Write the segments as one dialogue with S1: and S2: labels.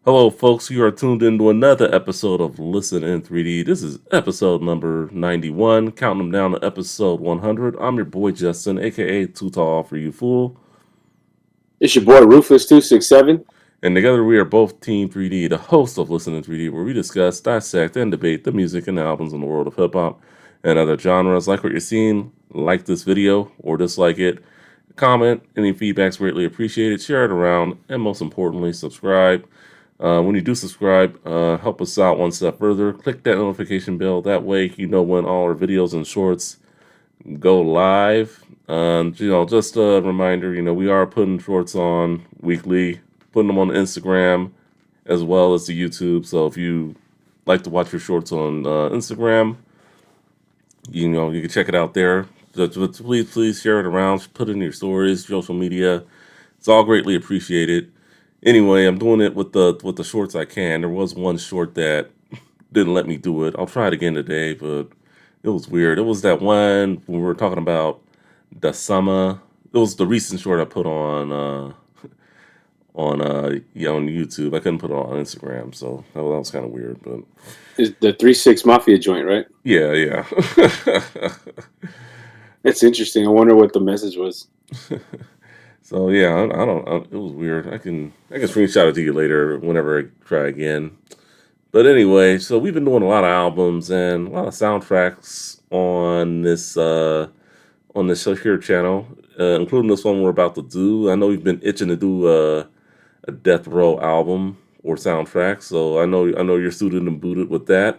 S1: Hello, folks. You are tuned into another episode of Listen in 3D. This is episode number 91, counting them down to episode 100. I'm your boy Justin, aka Too Tall for You Fool.
S2: It's your boy Rufus267.
S1: And together we are both Team 3D, the host of Listen in 3D, where we discuss, dissect, and debate the music and albums in the world of hip hop and other genres. Like what you're seeing, like this video or dislike it. Comment, any feedback's greatly appreciated. Share it around, and most importantly, subscribe. When you do subscribe, help us out one step further. Click that notification bell. That way, you know when all our videos and shorts go live. Just a reminder, we are putting shorts on weekly, putting them on Instagram as well as the YouTube. So if you like to watch your shorts on Instagram, you can check it out there. But please share it around. Put it in your stories, social media. It's all greatly appreciated. Anyway, I'm doing it with the shorts I can. There was one short that didn't let me do it. I'll try it again today, but it was weird. It was that one when we were talking about the summer. It was the recent short I put on YouTube. I couldn't put it on Instagram, so that was kind of weird. But
S2: It's the 3-6 Mafia joint, right?
S1: yeah, yeah.
S2: It's interesting. I wonder what the message was.
S1: So yeah, I don't. It was weird. I can screenshot it to you later whenever I try again. But anyway, so we've been doing a lot of albums and a lot of soundtracks on this show here channel, including this one we're about to do. I know you've been itching to do a Death Row album or soundtrack, so I know you're suited and booted with that.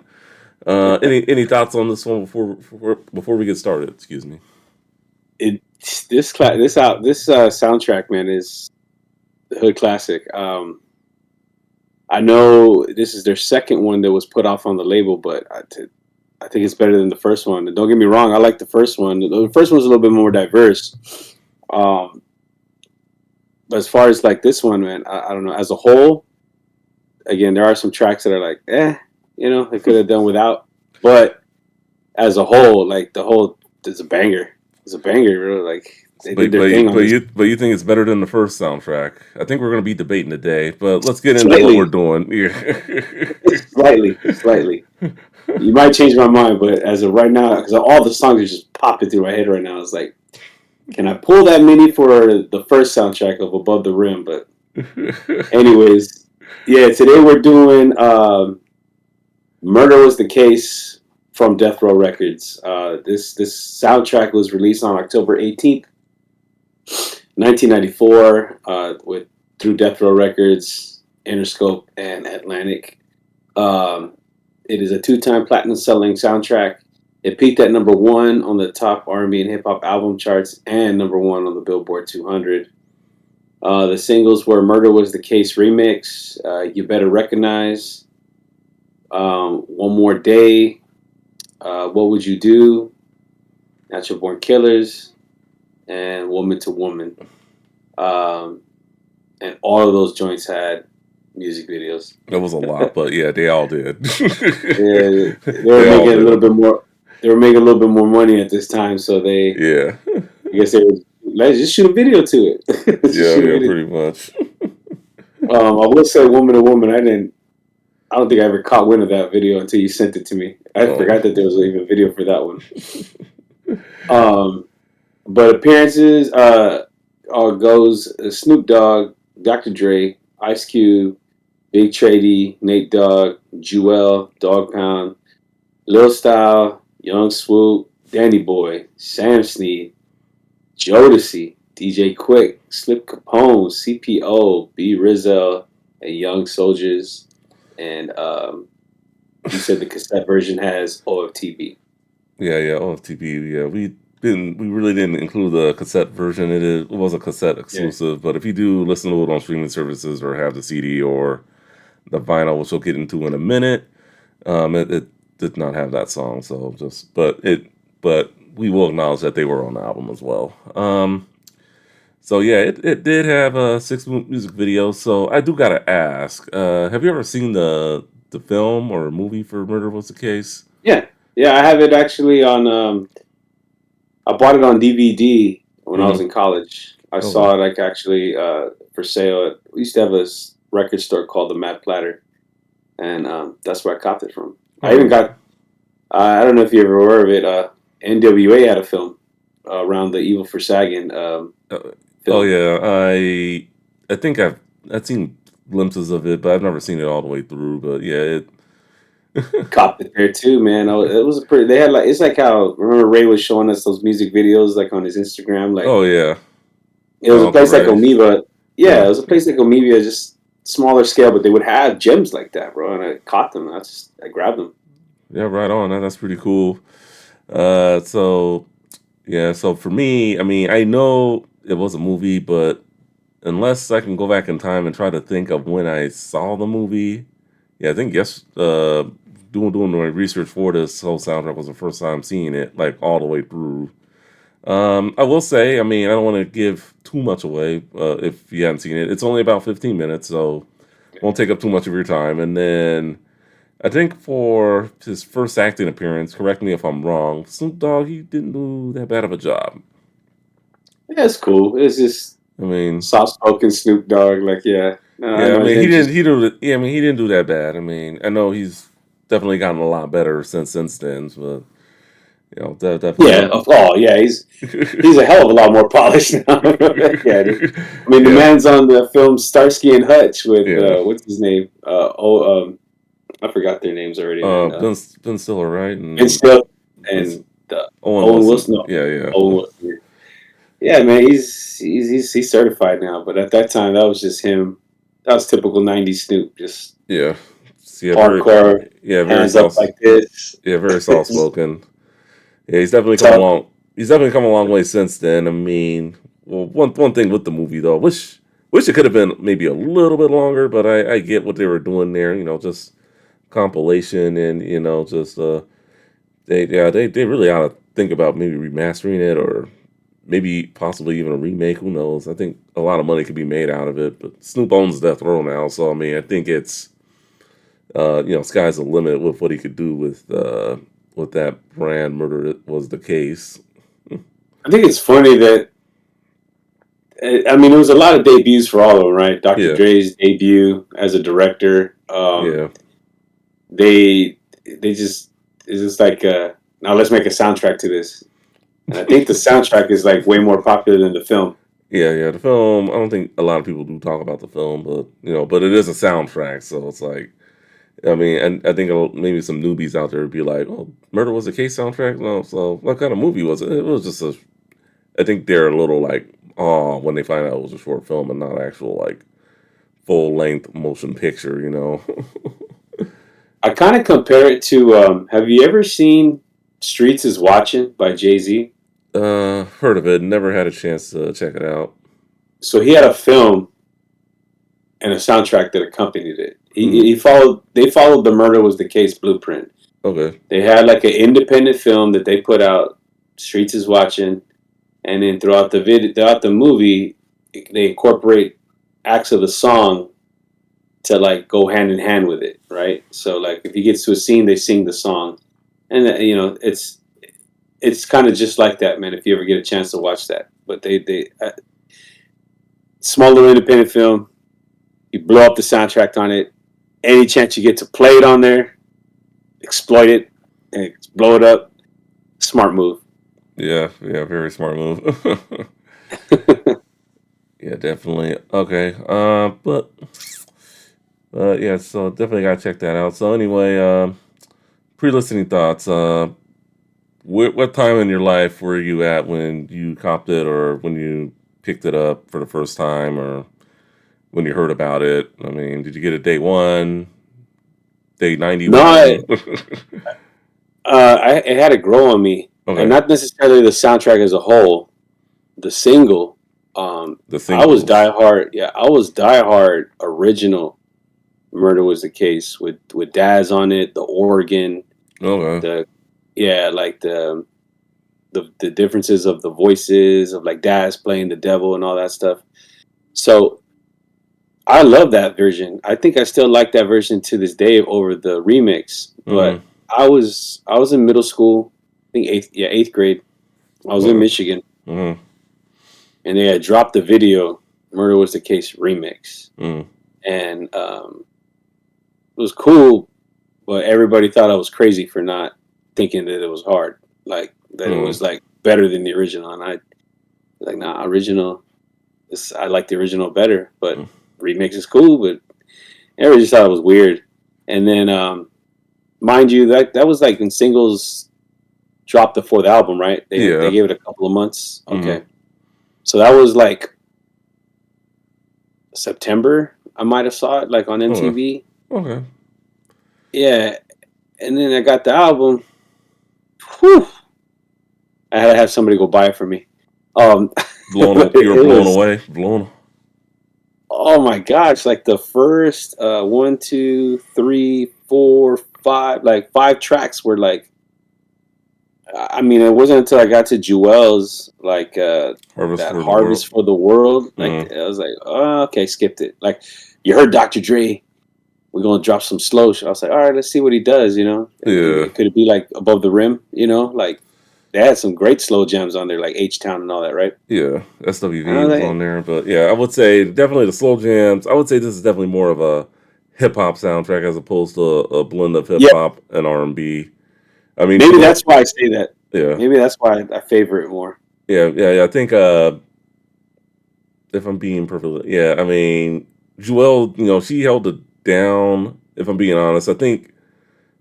S1: Any thoughts on this one before we get started? Excuse me.
S2: It this soundtrack, man, is the hood classic. I know this is their second one that was put off on the label, but I think it's better than the first one. And don't get me wrong, I like the first one. The first one's a little bit more diverse. Um, but as far as like this one, man, I don't know. As a whole, again, there are some tracks that are like, they could have done without. But as a whole, like the whole, it's a banger. It's a banger, really. Like they did
S1: But
S2: their
S1: but
S2: thing on
S1: but
S2: this.
S1: you think it's better than the first soundtrack? I think we're gonna be debating today, but let's get into what we're
S2: Slightly,
S1: doing here.
S2: slightly. You might change my mind, but as of right now, because all the songs are just popping through my head right now, it's like, can I pull that mini for the first soundtrack of Above the Rim? But anyways, yeah, today we're doing Murder Was the Case from Death Row Records. This soundtrack was released on October 18th, 1994, with through Death Row Records, Interscope, and Atlantic. Um, it is a two-time platinum-selling soundtrack. It peaked at number one on the top R&B and hip hop album charts and number one on the Billboard 200. The singles were "Murder Was the Case" remix, "You Better Recognize," "One More Day," "What Would You Do," "Natural Born Killers," and "Woman to Woman." Um, and all of those joints had music videos.
S1: It was a lot, but yeah, they all did.
S2: Yeah, they were
S1: They all
S2: making a little
S1: did.
S2: bit more. They were making a little bit more money at this time, so
S1: Yeah,
S2: I guess they were, let's just shoot a video to it. Let's just
S1: yeah,
S2: shoot a
S1: yeah,
S2: video.
S1: pretty much.
S2: I will say, "Woman to Woman." I don't think I ever caught wind of that video until you sent it to me. I
S1: Oh,
S2: forgot that there was even a video for that one. Um, but appearances goes Snoop Dogg, Dr. Dre, Ice Cube, Big Trady, Nate Dogg, Jewel, Dog Pound, Lil Style, Young Swoop, Danny Boy, Sam Snead, Jodeci, DJ Quick, Slip Capone, CPO, B Rizzo, and Young Soldiers. And you said the cassette version has OFTB.
S1: yeah, yeah. OFTP. Yeah, we really didn't include the cassette version. It was a cassette
S2: Yeah.
S1: exclusive, but if you do listen to it on streaming services or have the CD or the vinyl, which we'll get into in a minute, it did not have that song. So but we will acknowledge that they were on the album as well. So yeah, it did have a music video. So I do gotta ask, have you ever seen the film or movie for Murder Was the Case?
S2: Yeah. Yeah, I have it actually on I bought it on DVD when I was
S1: Mm-hmm.
S2: in college. I
S1: Oh,
S2: saw it like actually for sale. We used to have record store called the Mad Platter, and that's where I copped it from. I even
S1: Oh,
S2: got I don't know if you ever heard of it. NWA had a film around the Evil for Sagan
S1: uh, oh
S2: film.
S1: yeah. I think I've seen glimpses of it, but I've never seen it all the way through. But yeah, it.
S2: Copped it there too, man. It was a pretty. They had like it's like how remember Ray was showing us those music videos like on his Instagram. Like
S1: Oh yeah.
S2: it was a
S1: Uncle
S2: place like
S1: Ray.
S2: Amoeba. Yeah, it
S1: Yeah.
S2: was a place like Amoeba, just smaller scale, but they would have gems like that, bro. And I caught them. I grabbed them.
S1: Yeah. Right on. That's pretty cool. So yeah. So for me, I mean, I know it was a movie, but unless I can go back in time and try to think of when I saw the movie, yeah, I think yes. Doing my research for this whole soundtrack was the first time seeing it, like all the way through. I will say, I mean, I don't want to give too much away if you haven't seen it. It's only about 15 minutes, so won't take up too much of your time. And then I think for his first acting appearance, correct me if I'm wrong, Snoop Dogg, he didn't do that bad of a job.
S2: Yeah, it's cool. It's just
S1: I mean,
S2: soft spoken Snoop Dogg. Like, yeah, no, I
S1: yeah, I
S2: know
S1: mean,
S2: him. Just
S1: yeah, I mean, he didn't do that bad. I mean, I know he's definitely gotten a lot better since then, but
S2: yeah,
S1: definitely.
S2: yeah, he's a hell of a lot more polished now. Yeah, dude. I mean, the
S1: Yeah,
S2: man's on the film Starsky and Hutch with
S1: yeah.
S2: what's his name? I forgot their names already, man.
S1: Ben Stiller, right?
S2: Vince
S1: And
S2: Stiller
S1: Ben,
S2: and
S1: Owen
S2: Owen
S1: Wilson.
S2: Wilson. No,
S1: Yeah, yeah,
S2: Owen Wilson. Yeah, man, he's certified now. But at that time, that was just him. That was typical '90s Snoop, just
S1: yeah. Yeah,
S2: hardcore,
S1: very
S2: hands up like this,
S1: yeah, very soft spoken. Yeah, he's definitely come
S2: tough.
S1: along. He's definitely come a long way since then. I mean, well, one thing with the movie though, wish it could have been maybe a little bit longer, but I get what they were doing there. Just compilation and just they really ought to think about maybe remastering it or maybe possibly even a remake. Who knows? I think a lot of money could be made out of it. But Snoop owns Death Row now, so I mean, I think it's sky's the limit with what he could do with that brand. Murder was the case.
S2: I think it's funny that I mean, there was a lot of debuts for all of them, right? Dr.
S1: Yeah,
S2: Dre's debut as a director.
S1: yeah.
S2: They they just it's just like now let's make a soundtrack to this, and I think the soundtrack is like way more popular than the film.
S1: Yeah. The film. I don't think a lot of people do talk about the film, but but it is a soundtrack, so it's like, I mean, and I think maybe some newbies out there would be like, "Oh, Murder Was the Case soundtrack." No, so what kind of movie was it? It was just a. I think they're a little like, oh, when they find out it was a short film and not actual like full length motion picture.
S2: I kind of compare it to have you ever seen Streets is Watching by Jay-Z?
S1: Heard of it? Never had a chance to check it out.
S2: So he had a film and a soundtrack that accompanied it.
S1: Mm,
S2: He followed they followed the Murder Was the Case blueprint.
S1: okay.
S2: They had like an independent film that they put out, Streets is Watching, and then throughout the movie, they incorporate acts of the song to like go hand in hand with it, right? So like if he gets to a scene, they sing the song, and it's kind of just like that, man. If you ever get a chance to watch that, but they small little independent film, you blow up the soundtrack on it. Any chance you get to play it on there, exploit it and blow it up. Smart move.
S1: Yeah, yeah, very smart move. Yeah, definitely. Okay. But yeah, so definitely gotta check that out. So anyway, pre-listening thoughts. What time in your life were you at when you copped it, or when you picked it up for the first time, or when you heard about it? I mean, did you get it day one, day
S2: No, I,
S1: 91?
S2: it had to grow on me, and
S1: Okay,
S2: not necessarily the soundtrack as a whole. The single,
S1: the
S2: I was
S1: singles.
S2: diehard. Yeah, I was diehard original. Murder Was the Case with Daz on it, the organ,
S1: Okay.
S2: the yeah, like the differences of the voices of like Daz playing the devil and all that stuff. So I love that version. I think I still like that version to this day over the remix.
S1: Mm,
S2: But I was in middle school, I think eighth grade. I was in
S1: okay.
S2: Michigan,
S1: Mm,
S2: and they had dropped the video "Murder Was the Case" remix.
S1: mm.
S2: and it was cool, but everybody thought I was crazy for not thinking that it was hard, like that it
S1: Mm.
S2: was like better than the original. And I like, nah, original. I like the original better, but
S1: Mm.
S2: remix is cool. But everybody just thought it was weird. And then, mind you, that was like when singles dropped before the album, right? They
S1: Yeah.
S2: gave it a couple of months.
S1: Mm-hmm.
S2: Okay, so that was like September. I might have saw it like on
S1: Okay.
S2: MTV.
S1: Okay.
S2: Yeah, and then I got the album. Whew, I had to have somebody go buy it for me. But
S1: You were
S2: it
S1: blown
S2: was,
S1: away. Blown.
S2: oh my gosh, like the first one, two, three, four, five, like five tracks were like, I mean, it wasn't until I got to Jewel's like
S1: Harvest
S2: that
S1: for the world.
S2: Harvest for the World, like
S1: Mm.
S2: I was like, oh, okay, skipped it. Like you heard Dr. Dre, we're gonna drop some slow shit. I was like, all right, let's see what he does, you know. And
S1: Yeah.
S2: could it be like Above the Rim, you know, like they had some great slow jams on there, like H Town and all that, right?
S1: Yeah.
S2: And I
S1: SWV
S2: was
S1: was
S2: like,
S1: on there, but yeah, I would say definitely the slow jams. I would say this is definitely more of a hip hop soundtrack as opposed to a blend of hip
S2: yeah,
S1: hop and R&B. I mean,
S2: maybe
S1: Joel.
S2: that's why I say that.
S1: Yeah.
S2: Maybe that's why I favor it more.
S1: Yeah. I think if I'm being perfectly, yeah, I mean, Joelle, she held it down. If I'm being honest, I think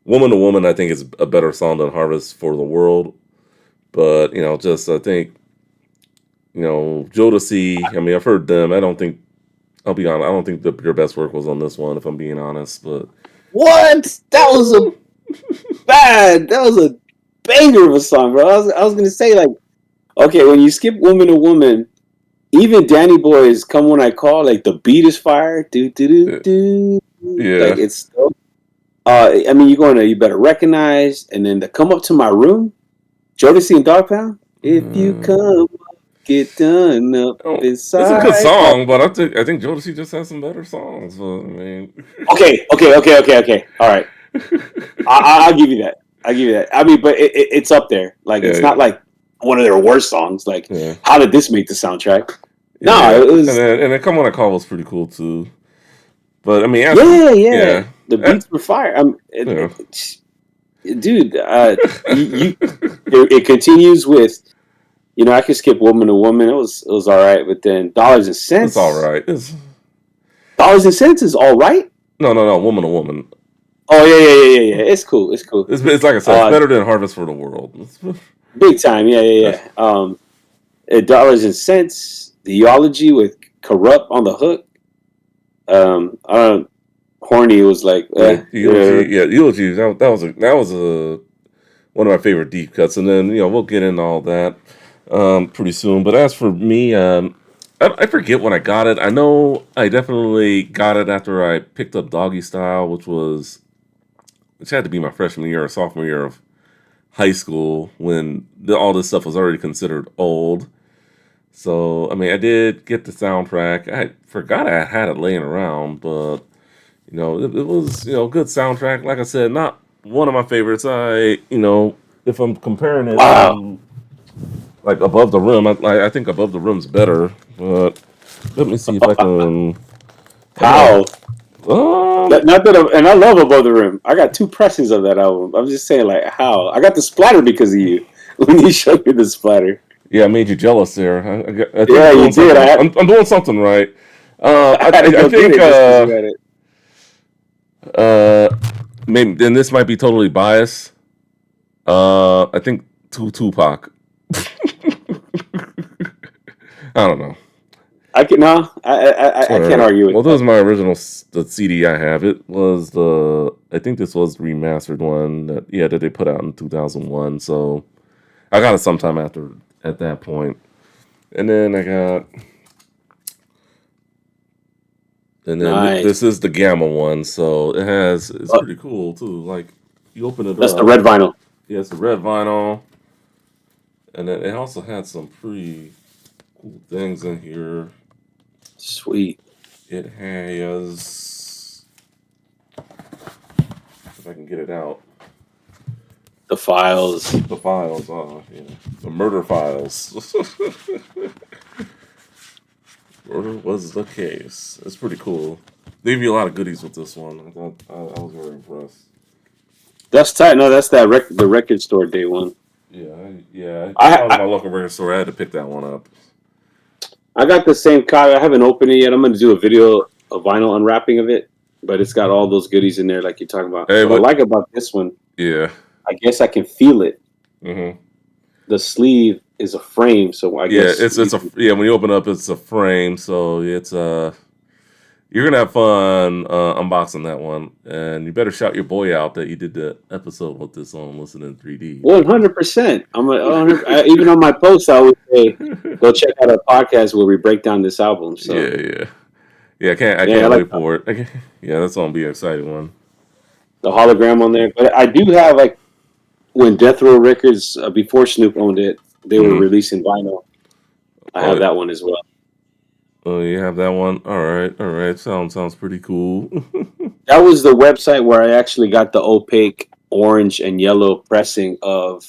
S1: "Woman to Woman" I think is a better song than "Harvest for the World." But just I think Jodeci. I mean, I've heard them. I don't think I'll be honest. I don't think your best work was on this one. If I'm being honest, but
S2: What? That was a bad. That was a banger of a song, bro. I was gonna say like, okay, when you skip "Woman to Woman," even Danny Boy's "Come When I Call," like the beat is fire. Do do do
S1: uh,
S2: do. Like
S1: yeah,
S2: it's so. I mean, you better recognize, and then the "Come Up to My Room," Jodeci and Dog Pound. If you
S1: uh,
S2: come, get done up
S1: it's a good
S2: inside. Oh,
S1: song, but I think Jodeci just has some better songs. But, I mean,
S2: okay. All right, I'll give you that. I'll give you that. I mean, but it's up there. Like,
S1: yeah,
S2: it's
S1: yeah,
S2: not like one of their worst songs. Like,
S1: yeah.
S2: how did this make the soundtrack? No,
S1: Yeah,
S2: it
S1: and
S2: was.
S1: then "Come On I Call" was pretty cool too. But I mean, as for
S2: Yeah.
S1: yeah,
S2: The
S1: eh,
S2: beats were fire.
S1: yeah,
S2: Dude, it continues with, I could skip "Woman to Woman." It was all right, but then "Dollars and
S1: it's all
S2: Cents."
S1: right. It's
S2: "Dollars and Cents" is all right.
S1: no, "Woman to Woman."
S2: Oh yeah. It's cool. It's cool.
S1: It's like I said, it's
S2: Uh,
S1: better than "Harvest for the World."
S2: big time. Yeah. "Dollars and Cents," the eulogy with Corrupt on the hook. I don't. Horny was like,
S1: Yeah, eulogy.
S2: whatever.
S1: Yeah, eulogy. That was a one of my favorite deep cuts, and then we'll get into all that pretty soon. But as for me, I forget when I got it. I know I definitely got it after I picked up Doggy Style, which had to be my freshman year or sophomore year of high school when all this stuff was already considered old. So I mean, I did get the soundtrack. I forgot I had it laying around, but it was a good soundtrack. Like I said, not one of my favorites. If I'm comparing it
S2: Wow.
S1: to like Above the Rim, I think Above the Rim's better. But let me see if I can. I got
S2: How? Not that, and I love Above the Rim. I got two pressings of that album. I'm just saying, like, how? I got the splatter because of you when you showed me the splatter.
S1: yeah, I made you jealous there. I think
S2: Yeah,
S1: I'm
S2: you
S1: doing
S2: did.
S1: something. I'm doing something right.
S2: I had to
S1: I
S2: go get
S1: think
S2: it just because you had it.
S1: uh, maybe then this might be totally biased. I think Tupac. I don't know.
S2: I can no, I
S1: All
S2: can't
S1: right.
S2: argue with
S1: Well, this
S2: that.
S1: is my original the CD I have. It was I think this was the remastered one that they put out in 2001. So I got it sometime after at that point. And then
S2: Nice.
S1: this is the Gamma one. So it's
S2: Uh,
S1: pretty cool too. Like you open it
S2: that's the
S1: up.
S2: red vinyl.
S1: Yeah, it's the red vinyl. And then it also had some pretty cool things in here.
S2: Sweet.
S1: It has, if I can get it out,
S2: The files.
S1: the files, yeah, the murder files. Murder was the case. It's pretty cool. They gave you a lot of goodies with this one. I thought I was very impressed.
S2: That's tight. No, that's the record store day one.
S1: Yeah, yeah. I
S2: I,
S1: found
S2: I
S1: my local record store. I had to pick that one up.
S2: I got the same copy. I haven't opened it yet. I'm gonna do a video, a vinyl unwrapping of it, but it's got all those goodies in there, like you're talking about.
S1: Hey,
S2: What I
S1: but
S2: like about this one,
S1: yeah,
S2: I guess I can feel it.
S1: hmm
S2: The sleeve is a frame, so I
S1: yeah.
S2: guess you
S1: It's a
S2: can.
S1: yeah. When you open up, it's a frame, so it's you're gonna have fun unboxing that one, and you better shout your boy out that you did the episode with this on listening 3D.
S2: 100%. Even on my post, I always say, go check out our podcast where we break down this album. So
S1: Yeah, yeah, yeah. I
S2: yeah, I
S1: can't
S2: like
S1: wait for it. Yeah, that's gonna be an exciting one.
S2: the hologram on there. But I do have like when Death Row Records before Snoop owned it, they were
S1: Hmm.
S2: releasing vinyl. I have
S1: Oh,
S2: that one as well.
S1: oh, you have that one. All right. Sounds pretty cool.
S2: That was the website where I actually got the opaque orange and yellow pressing of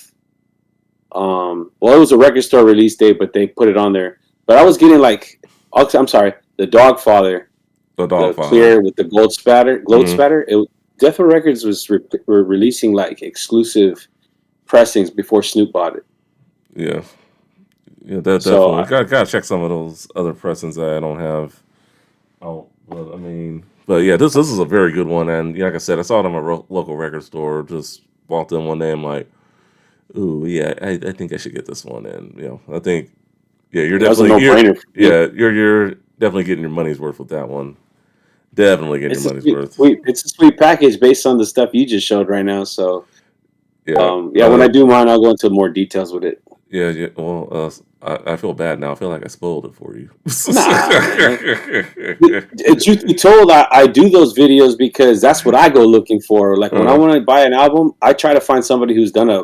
S2: well, it was a record store release date, but they put it on there. But I was getting like I'm sorry, the Dogfather,
S1: The
S2: the
S1: Dogfather.
S2: clear with the gold
S1: Hmm.
S2: spatter. Death Row Records were releasing like exclusive pressings before Snoop bought it.
S1: Yeah, yeah. That
S2: So
S1: definitely gotta check some of those other presents that I don't have. Oh, but I mean, but yeah, this is a very good one, and yeah, like I said, I saw it in my local record store. Just walked in one day, I'm like, ooh, yeah, I think I should get this one, and I think yeah,
S2: that was a no brainer for me.
S1: you're definitely getting your money's worth with that one. Definitely getting your money's worth.
S2: It's a sweet package based on the stuff you just showed right now. So
S1: Yeah,
S2: yeah, when I do mine, I'll go into more details with it.
S1: yeah, yeah. Well, I feel bad now. I feel like I spoiled it for you.
S2: Nah, man. Truth be told, I do those videos because that's what I go looking for. Like when I
S1: uh,
S2: want to buy an album, I try to find somebody who's done a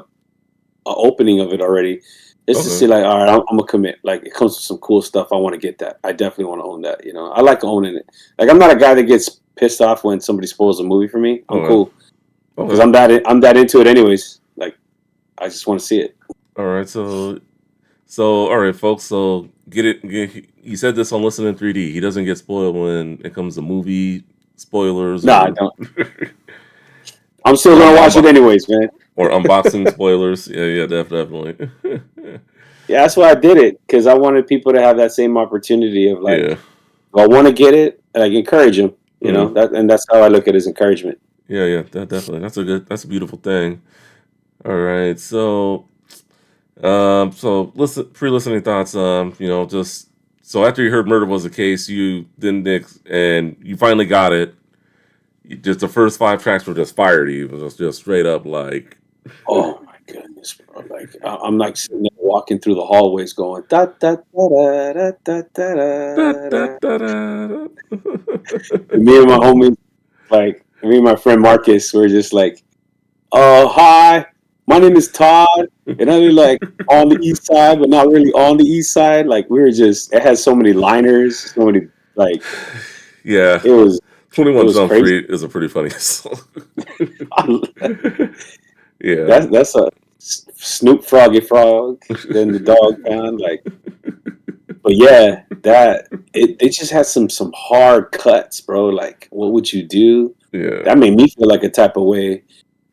S2: opening of it already. Just to see,
S1: okay,
S2: like, all right, I'm gonna commit. Like, it comes with some cool stuff. I want to get that. I definitely want to own that. I like owning it. Like, I'm not a guy that gets pissed off when somebody spoils a movie for me. I'm
S1: okay,
S2: cool because
S1: okay.
S2: I'm that into it anyways. Like, I just want to see it.
S1: All right, so all right, folks. So get it. He said this on Listening 3D. He doesn't get spoiled when it comes to movie spoilers
S2: No, I
S1: or
S2: don't. I'm still
S1: or
S2: gonna watch it anyways, man.
S1: unboxing spoilers. Yeah, yeah, definitely.
S2: Yeah, that's why I did it because I wanted people to have that same opportunity of like,
S1: Yeah.
S2: if I want to get it, like encourage them.
S1: Mm.
S2: And that's how I look at it as encouragement.
S1: Yeah, yeah, definitely. That's a beautiful thing. All right, so listen, pre-listening thoughts. Just so after you heard "Murder Was the Case," you didn't, and you finally got it. Just the first five tracks were just fire to you. It was just straight up like
S2: Oh my goodness, bro! Like I'm like sitting there walking through the hallways, going da da da da da da
S1: da,
S2: da
S1: da,
S2: da.
S1: da, da.
S2: And me and my homies, like me and my friend Marcus, were just like, hi, my name is Todd," and I was like on the east side, but not really on the east side. Like we were just, it had so many liners, so many like
S1: Yeah,
S2: it was
S1: Twenty
S2: it
S1: One
S2: was
S1: Jump
S2: crazy.
S1: Street is a pretty funny song. Yeah,
S2: That's a Snoop Froggy Frog, then the dog pound, like. But yeah, it just had some hard cuts, bro. Like, what would you do?
S1: yeah.
S2: That made me feel like a type of way.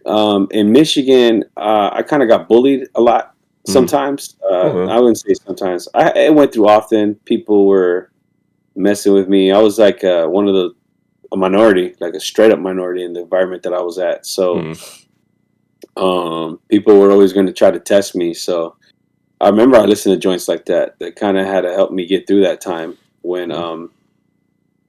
S2: In Michigan, I kind of got bullied a lot.
S1: Mm.
S2: Sometimes,
S1: Okay.
S2: I wouldn't say sometimes. It went through often. People were messing with me. I was like one of a minority, like a straight up minority in the environment that I was at. So,
S1: Mm.
S2: people were always going to try to test me. So I remember I listened to joints like that kind of had to help me get through that time when
S1: Mm.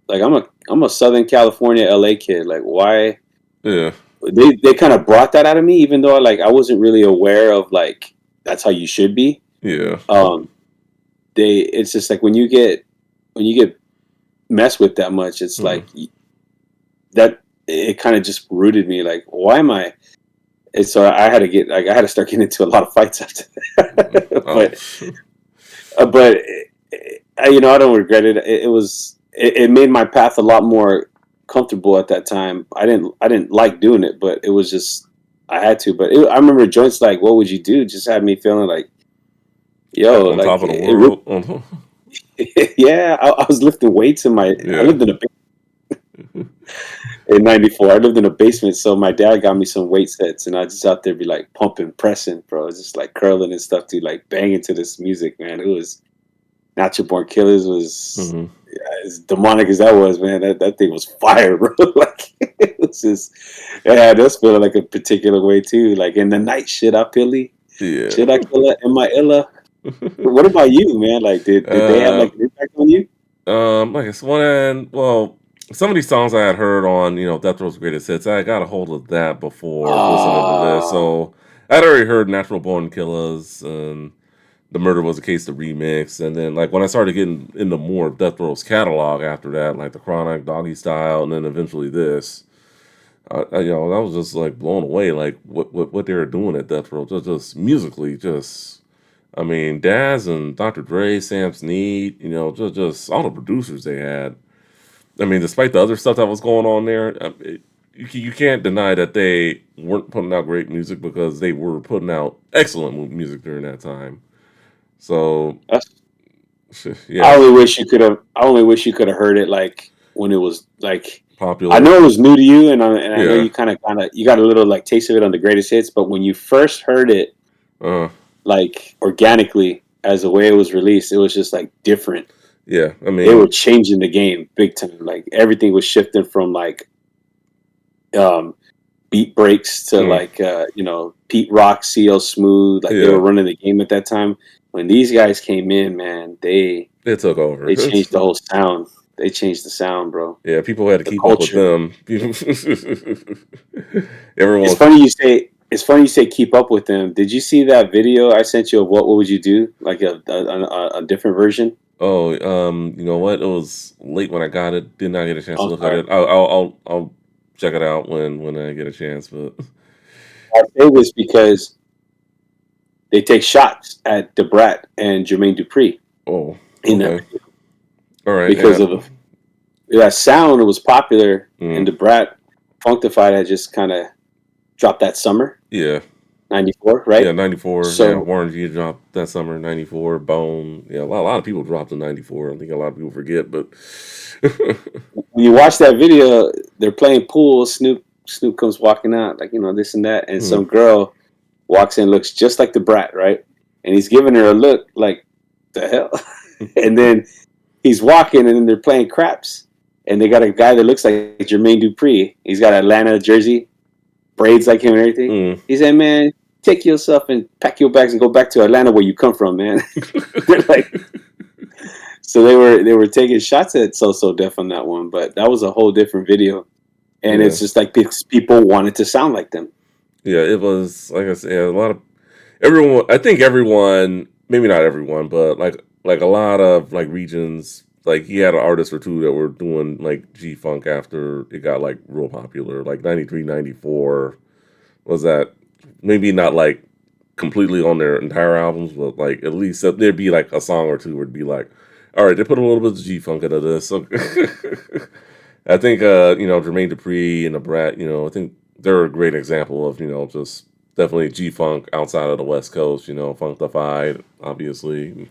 S2: like I'm a Southern California LA kid. Like why
S1: Yeah.
S2: they kind of brought that out of me even though I wasn't really aware of like that's how you should be.
S1: Yeah.
S2: Um it's just like when you get messed with that much it's
S1: Mm.
S2: like that it kind of just rooted me like why am I and so I had to start getting into a lot of fights after that.
S1: Oh.
S2: But I don't regret it. It made my path a lot more comfortable at that time. I didn't like doing it, but it was just I had to. But I remember joints like "What Would You Do" just had me feeling like, yo,
S1: On top
S2: like
S1: of the
S2: it
S1: world.
S2: really, yeah. I was lifting weights in my. I
S1: Yeah.
S2: lived in a in '94. I lived in a basement, so my dad got me some weight sets, and I just out there be like pumping, pressing, bro, just like curling and stuff to like bang into this music, man. It was Natural Born Killers was
S1: Hmm.
S2: as demonic as that was, man. That thing was fire, bro. Like it was just it had us feeling like a particular way too. Like in the night, should I pilly?
S1: Yeah.
S2: Should I kill her? Am I illa? What about you, man? Like did they have
S1: uh,
S2: like an impact on you?
S1: like it's one. Well, some of these songs I had heard on, Death Row's Greatest Hits. I got a hold of that before listening to this,
S2: Ah,
S1: so I'd already heard Natural Born Killers and The Murder Was a Case, the remix, and then like when I started getting into more of Death Row's catalog after that, like the Chronic, Doggy Style, and then eventually this. I was just like blown away, like what they were doing at Death Row, just musically, just I mean, Daz and Dr. Dre, Sam Snead, just all the producers they had. I mean, despite the other stuff that was going on there, you can't deny that they weren't putting out great music because they were putting out excellent music during that time. So,
S2: that's I
S1: yeah,
S2: only wish you could have. I only wish you could have heard it like when it was like. I
S1: popular.
S2: know it was new to you, and I know
S1: Yeah.
S2: you kind of you got a little like taste of it on the greatest hits. But when you first heard it,
S1: Uh,
S2: like organically as the way it was released, it was just like different.
S1: yeah. I
S2: They were
S1: mean,
S2: changing the game big time. Like everything was shifting from like um, beat breaks to
S1: mm,
S2: like Pete Rock, CL Smooth. Like they were
S1: yeah,
S2: running the game at that time. When these guys came in, man,
S1: it took over.
S2: they changed the whole sound. They changed the sound, bro.
S1: Yeah, people had to
S2: The
S1: keep up with
S2: culture.
S1: them. Everyone
S2: It's
S1: was,
S2: funny you say. It's funny you say keep up with them. Did you see that video I sent you of what would you do? Like a different version.
S1: oh, you know what? It was late when I got it. Did not get a chance to
S2: Oh,
S1: look at
S2: sorry.
S1: it. I'll check it out when I get a chance. But
S2: I say this because they take shots at Debrat and Jermaine Dupri
S1: oh,
S2: in that
S1: okay, all right,
S2: because
S1: yeah,
S2: of that sound. It was popular,
S1: mm,
S2: and Debrat Funktified had just kind of dropped that summer
S1: yeah,
S2: '94,
S1: yeah,
S2: right?
S1: '94, yeah.
S2: So
S1: Warren G dropped that summer '94. Bone, yeah, a lot of people dropped in '94. I think a lot of people forget, but
S2: when you watch that video, they're playing pool. Snoop comes walking out, like this and that, and
S1: mm,
S2: some girl walks in, looks just like the brat, right? And he's giving her a look like the hell. And then he's walking, and then they're playing craps, and they got a guy that looks like Jermaine Dupri. He's got Atlanta jersey, braids like him, and everything.
S1: mm.
S2: He said, "Man, take yourself and pack your bags and go back to Atlanta where you come from, man." They're like, so they were taking shots at So Def on that one, but that was a whole different video, and
S1: Yeah,
S2: it's just like people wanted to sound like them.
S1: yeah. It was like I said, a lot of everyone. I think everyone, maybe not everyone, but like a lot of like regions. Like he had an artist or two that were doing like G Funk after it got like real popular. Like 93, 94 was that maybe not like completely on their entire albums, but like at least there'd be like a song or two would be like, all right, they put a little bit of G Funk into this. So I think Jermaine Dupri and the Brat, I think they're a great example of just definitely G Funk outside of the West Coast. Funkified, obviously.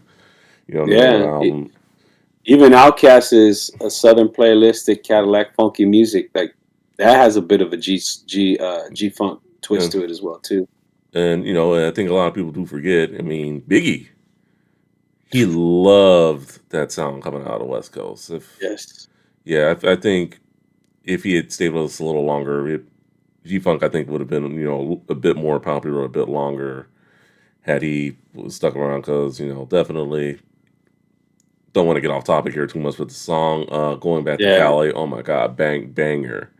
S1: The name of the
S2: Yeah,
S1: album.
S2: even Outkast is a Southern playlistic Cadillac funky music. Like that has a bit of a G funk twist
S1: And
S2: to it as well too.
S1: I think a lot of people do forget. I mean, Biggie, he loved that sound coming out of the West Coast. If
S2: Yes.
S1: Yeah, I think if he had stayed with us a little longer, G Funk I think would have been a bit more popular, a bit longer had he stuck around. Because definitely don't want to get off topic here too much with the song. Going back to
S2: Yeah.
S1: Cali, oh my God, banger.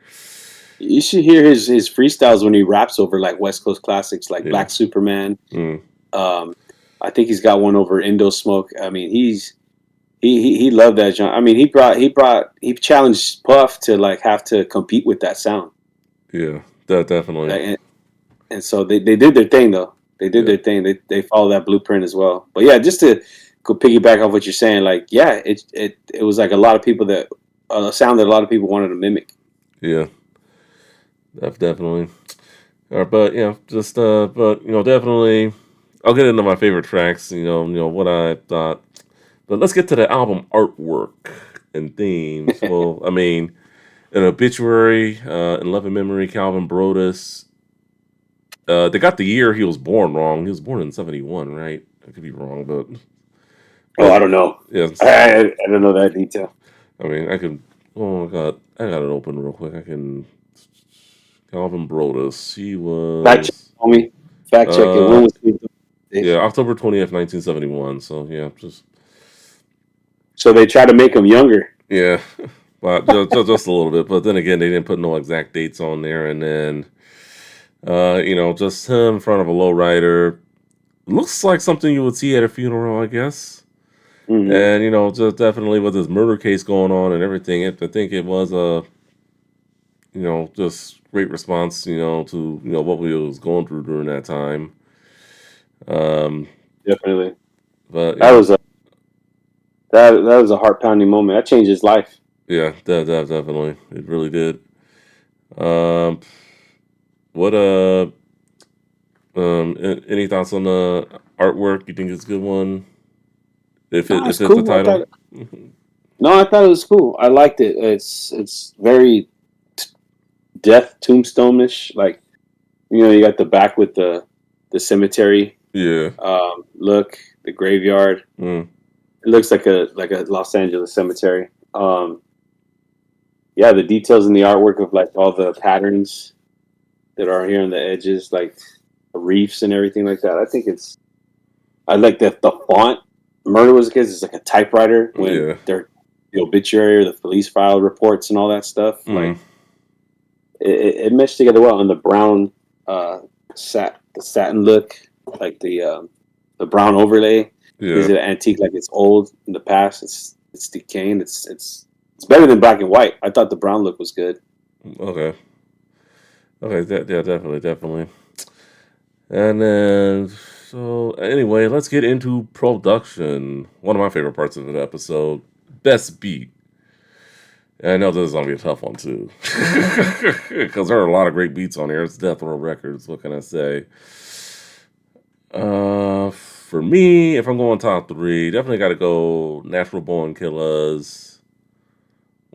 S2: You should hear his freestyles when he raps over like West Coast classics like
S1: Yeah.
S2: Black Superman.
S1: Mm,
S2: Um, I think he's got one over Indo Smoke. I mean, he loved that genre. I mean, he challenged Puff to like have to compete with that sound.
S1: yeah, that definitely.
S2: And so they did their thing though. They did
S1: Yeah,
S2: their thing. They followed that blueprint as well. But yeah, just to go piggyback off what you're saying, like yeah, it was like a lot of people that a sound that a lot of people wanted to mimic.
S1: yeah, definitely. But yeah, just but definitely. I'll get into my favorite tracks. What I thought. But let's get to the album artwork and themes. Well, I mean, an obituary, in loving memory, Calvin Brodus. They got the year he was born wrong. He was born in 71, right? I could be wrong,
S2: Oh,
S1: but
S2: I don't know.
S1: yes.
S2: I don't know that detail.
S1: I mean, I could. Oh my god, I got it open real quick. I can. Calvin Brodus. He
S2: Fact check,
S1: was.
S2: homie. Fact check it.
S1: Uh,
S2: When was he?
S1: yeah, October 20th, 1971. So yeah, just
S2: So they try to make him younger.
S1: yeah, well, just a little bit. But then again, they didn't put no exact dates on there, and then just him in front of a lowrider. Looks like something you would see at a funeral, I guess.
S2: Hmm.
S1: And just definitely with this murder case going on and everything, I think it was a just great response, to what we was going through during that time. Um,
S2: Definitely.
S1: but
S2: That was a that was a heart pounding moment. That changed his life.
S1: yeah, definitely, it really did. Um, what any thoughts on the artwork? You think it's a good one? If
S2: No,
S1: it
S2: it's
S1: if it's the
S2: cool. I
S1: title,
S2: thought. No, I thought it was cool. I liked it. It's very death tombstone-ish. Like, you got the back with the cemetery
S1: yeah,
S2: look, the graveyard.
S1: mm,
S2: It looks like a Los Angeles cemetery. Yeah, the details in the artwork of like all the patterns that are here on the edges, like the reefs and everything like that. I think it's. I like that the font. Murder was kids is like a typewriter when
S1: yeah,
S2: they're the obituary or the police file reports and all that stuff.
S1: mm,
S2: Like it meshed together well. And the brown uh, the satin look, like the brown overlay, gives
S1: yeah.
S2: it an antique, like it's old in the past. It's decaying. It's better than black and white. I thought the brown look was good.
S1: Okay, okay, yeah, definitely. And then, so anyway, let's get into production. One of my favorite parts of the episode, best beat. And I know this is gonna be a tough one too, because there are a lot of great beats on here. It's Death Row Records. What can I say? For me, if I'm going top three, definitely got to go Natural Born Killers.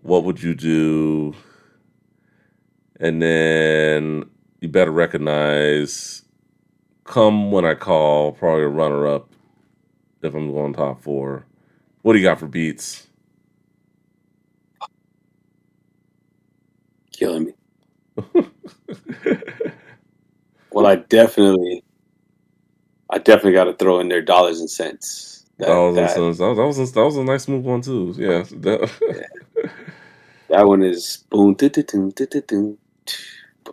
S1: What would you do? And then you better recognize Come When I Call, probably a runner up if I'm going top four. What do you got for beats?
S2: Killing me. Well, I definitely got to throw in there dollars and cents. That
S1: Thousand
S2: that
S1: Sons. That was a nice move one too. Yeah.
S2: yeah, that one is boom.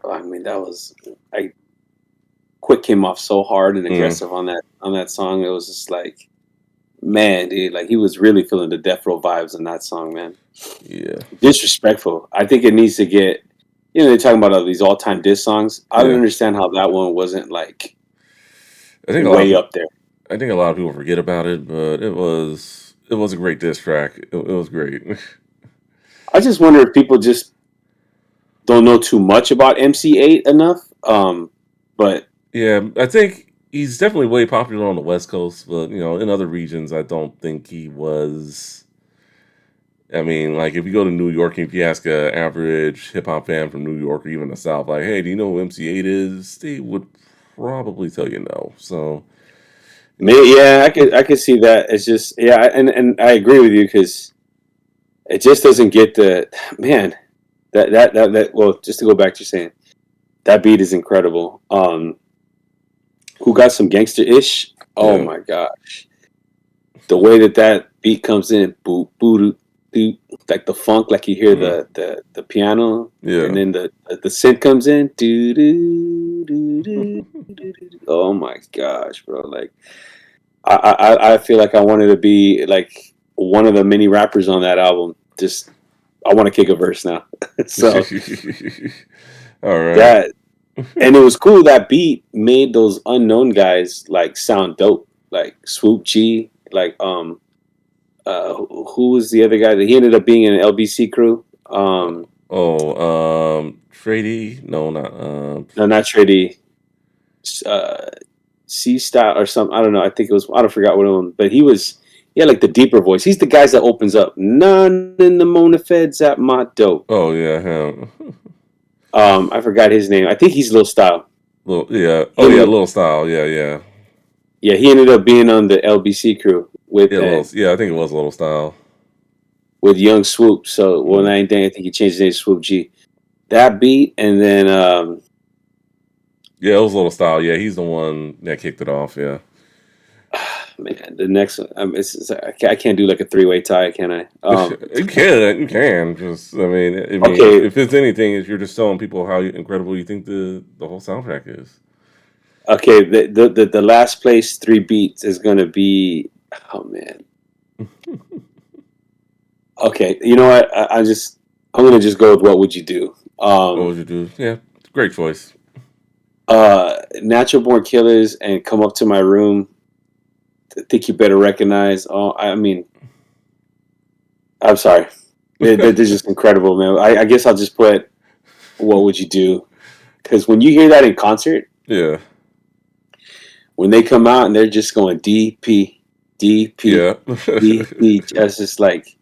S2: I mean, that was I Quick came off so hard and
S1: Mm,
S2: aggressive on that song. It was just like, man, dude, like he was really feeling the death row vibes in that song, man.
S1: yeah.
S2: Disrespectful. I think it needs to get. They're talking about all these all time diss songs. I don't
S1: Yeah.
S2: understand how that one wasn't like
S1: I think a lot of
S2: way
S1: people.
S2: up there.
S1: I think a lot of people forget about it, but it was a great diss track. It was great.
S2: I just wonder if people just don't know too much about MC8 enough. But
S1: Yeah, I think he's definitely way popular on the West Coast, but in other regions, I don't think he was. I mean, like if you go to New York, if you ask a average hip hop fan from New York or even the South, like, "Hey, do you know who MC8 is?" They would probably tell you no. So,
S2: yeah, I could see that. It's just and I agree with you because it just doesn't get the man that. Well, just to go back to saying that beat is incredible. Who got some gangster ish? Oh
S1: yeah,
S2: my gosh, the way that beat comes in, boop boop doop, like the funk, like you hear
S1: mm,
S2: the piano, and
S1: yeah,
S2: then the synth comes in. Doo, doo, doo, doo, doo, doo. Oh my gosh, bro! Like I feel like I wanted to be like one of the many rappers on that album. Just I want to kick a verse now. So
S1: all right,
S2: that and it was cool. That beat made those unknown guys like sound dope, like Swoop G, like who was the other guy that he ended up being in an LBC crew?
S1: Trady, no, not
S2: No, not Shreddy. Uh, C Style or something. I don't know. I think it was. I don't forgot what one, but he was. Yeah, like the deeper voice. He's the guys that opens up. None in the Mona Feds at my dope.
S1: Oh yeah, him.
S2: I forgot his name. I think he's Lil Style.
S1: Little yeah.
S2: He
S1: Oh yeah,
S2: ended,
S1: little style. Yeah, yeah.
S2: yeah, he ended up being on the LBC crew
S1: Yeah, little. Yeah, I think it was little style.
S2: with Young Swoop. So, well,
S1: Mm.
S2: I think he changed his name to Swoop G. That beat, and then
S1: Yeah, it was little style. Yeah, he's the one that kicked it off. Yeah.
S2: man, the next one. I can't do like a three-way tie, can I?
S1: You can, you can. Just, I mean,
S2: Okay,
S1: if it's anything, is you're just telling people how incredible you think the whole soundtrack is.
S2: okay. The last place three beats is gonna be. Oh man. Okay, you know what? I'm gonna just go with what would you do?
S1: What would you do? Yeah, great choice.
S2: Natural Born Killers and Come Up to My Room. I think you better recognize. Oh, I mean, I'm sorry. They're just incredible, man. I guess I'll just put what would you do? Because when you hear that in concert,
S1: Yeah,
S2: when they come out and they're just going DP, DP,
S1: yeah.
S2: DP, just like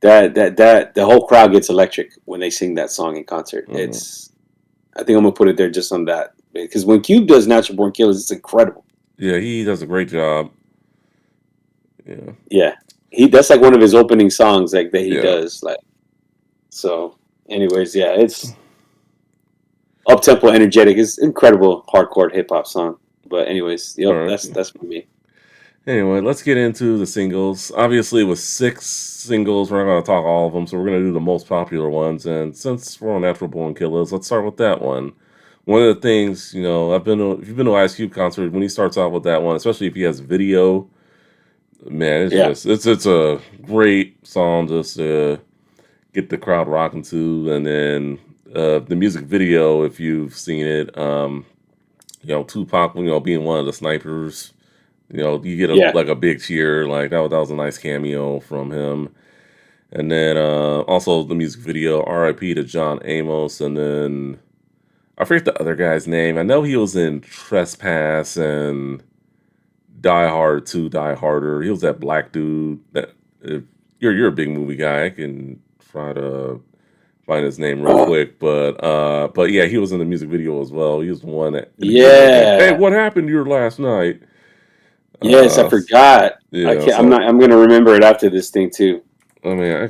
S2: that the whole crowd gets electric when they sing that song in concert.
S1: Mhm.
S2: I think I'm gonna put it there just on that because when Cube does Natural Born Killers, it's incredible.
S1: Yeah, he does a great job. Yeah,
S2: Yeah, that's like one of his opening songs like that he
S1: yeah.
S2: does like. So, anyways, yeah, it's up tempo, energetic. It's incredible hardcore hip hop song. But anyways,
S1: All
S2: yep,
S1: right.
S2: that's for me.
S1: Anyway, let's get into the singles. Obviously, with 6 singles, we're not going to talk all of them, so we're going to do the most popular ones. And since we're on Natural Born Killers, let's start with that one. One of the things, if you've been to an Ice Cube concert, when he starts out with that one, especially if he has video, man,
S2: Yeah,
S1: it's a great song just to get the crowd rocking to. And then the music video, if you've seen it, Tupac, being one of the snipers. You get
S2: yeah,
S1: a big cheer, like that was a nice cameo from him. And then also the music video, R.I.P. to John Amos, and then I forget the other guy's name. I know he was in Trespass and Die Hard 2, Die Harder. He was that black dude that if you're a big movie guy, I can try to find his name real quick. But yeah, he was in the music video as well. He was the one that in the beginning that came, hey,
S2: yeah.
S1: what happened to your last night?
S2: Yes, I
S1: Uh
S2: forgot. I
S1: yeah,
S2: can't. I'm not.
S1: so
S2: I'm gonna remember it after this thing too.
S1: I mean, I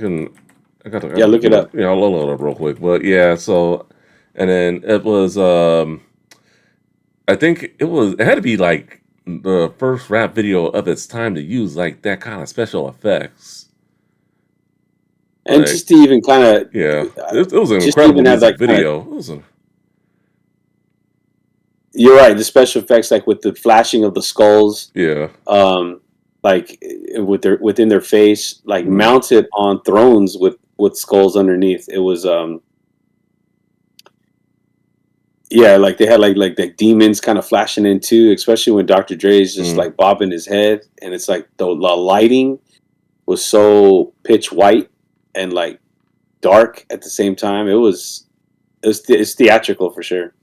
S2: Yeah,
S1: gotta
S2: look it
S1: do it.
S2: up.
S1: I'll load it up real quick. But yeah, so and then it was, I think it had to be like the first rap video of its time to use like that kind of special effects.
S2: And
S1: Like,
S2: just to even kind of,
S1: yeah, it was an
S2: just to
S1: incredible
S2: even have
S1: music
S2: that kind of.
S1: video. It was a,
S2: You're right. The special effects, like with the flashing of the skulls,
S1: yeah,
S2: um, like within their face, like
S1: mm,
S2: mounted on thrones with skulls underneath. It was yeah, like they had like the demons kind of flashing in too, especially when Dr. Dre is just
S1: mm.
S2: like bobbing his head, and it's like the lighting was so pitch white and like dark at the same time. It's theatrical for sure.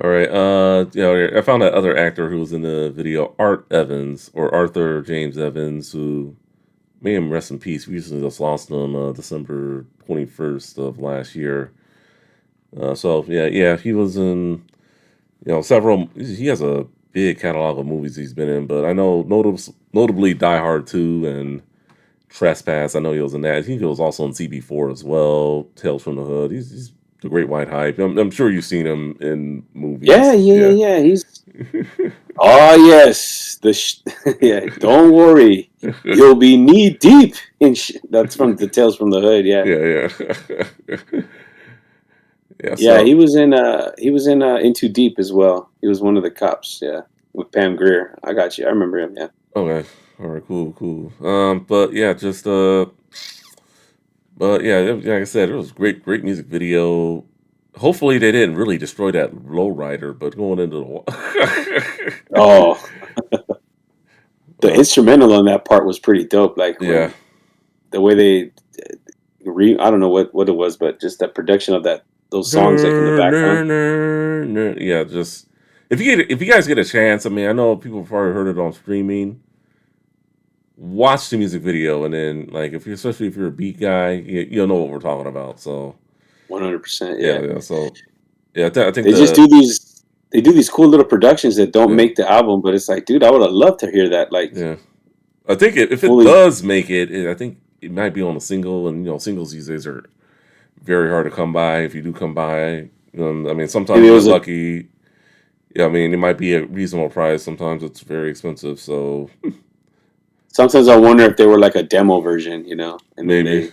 S1: All right. I found that other actor who was in the video, Art Evans or Arthur James Evans, who may him rest in peace. We recently just lost him December 21st of last year. So yeah, he was in several. He has a big catalog of movies he's been in, but I know notably Die Hard 2 and Trespass. I know he was in that. I think he was also in CB4 as well. Tales from the Hood. He's the Great White Hype. I'm sure you've seen him in
S2: Yeah,
S1: movies.
S2: yeah,
S1: Yeah.
S2: yeah, yeah. Oh yes, yeah. Don't worry, you'll be knee deep in. That's from the Tales from the Hood. Yeah,
S1: Yeah, yeah. Yeah,
S2: yeah.
S1: so
S2: He was in In Too Deep as well. He was one of the cops. Yeah, with Pam Grier. I got you. I remember him. Yeah.
S1: okay. All right, cool. But yeah, just but yeah, like I said, it was great music video. Hopefully they didn't really destroy that lowrider, but going into the
S2: Oh, the
S1: uh,
S2: instrumental on that part was pretty dope. Like
S1: yeah.
S2: when the way they I don't know what it was, but just that production of those songs like in the background.
S1: Yeah, just if you guys get a chance, I mean, I know people have probably heard it on streaming. watch the music video, and then like if you're especially if you're a beat guy, you'll know what we're talking about. So
S2: 100%.
S1: yeah,
S2: Yeah,
S1: yeah. So yeah, I think
S2: they just
S1: the
S2: do these. They do these cool little productions that don't
S1: yeah
S2: make the album, but it's like, dude, I would have loved to hear that, like
S1: yeah. I think if it
S2: fully.
S1: does make it, I think it might be on a single, and singles these days are very hard to come by. If you do come by, I mean, sometimes
S2: Maybe it
S1: you get
S2: was a.
S1: lucky. Yeah, I mean, it might be a reasonable price. Sometimes it's very expensive. So
S2: Sometimes I wonder if they were like a demo version, and then
S1: maybe,
S2: they.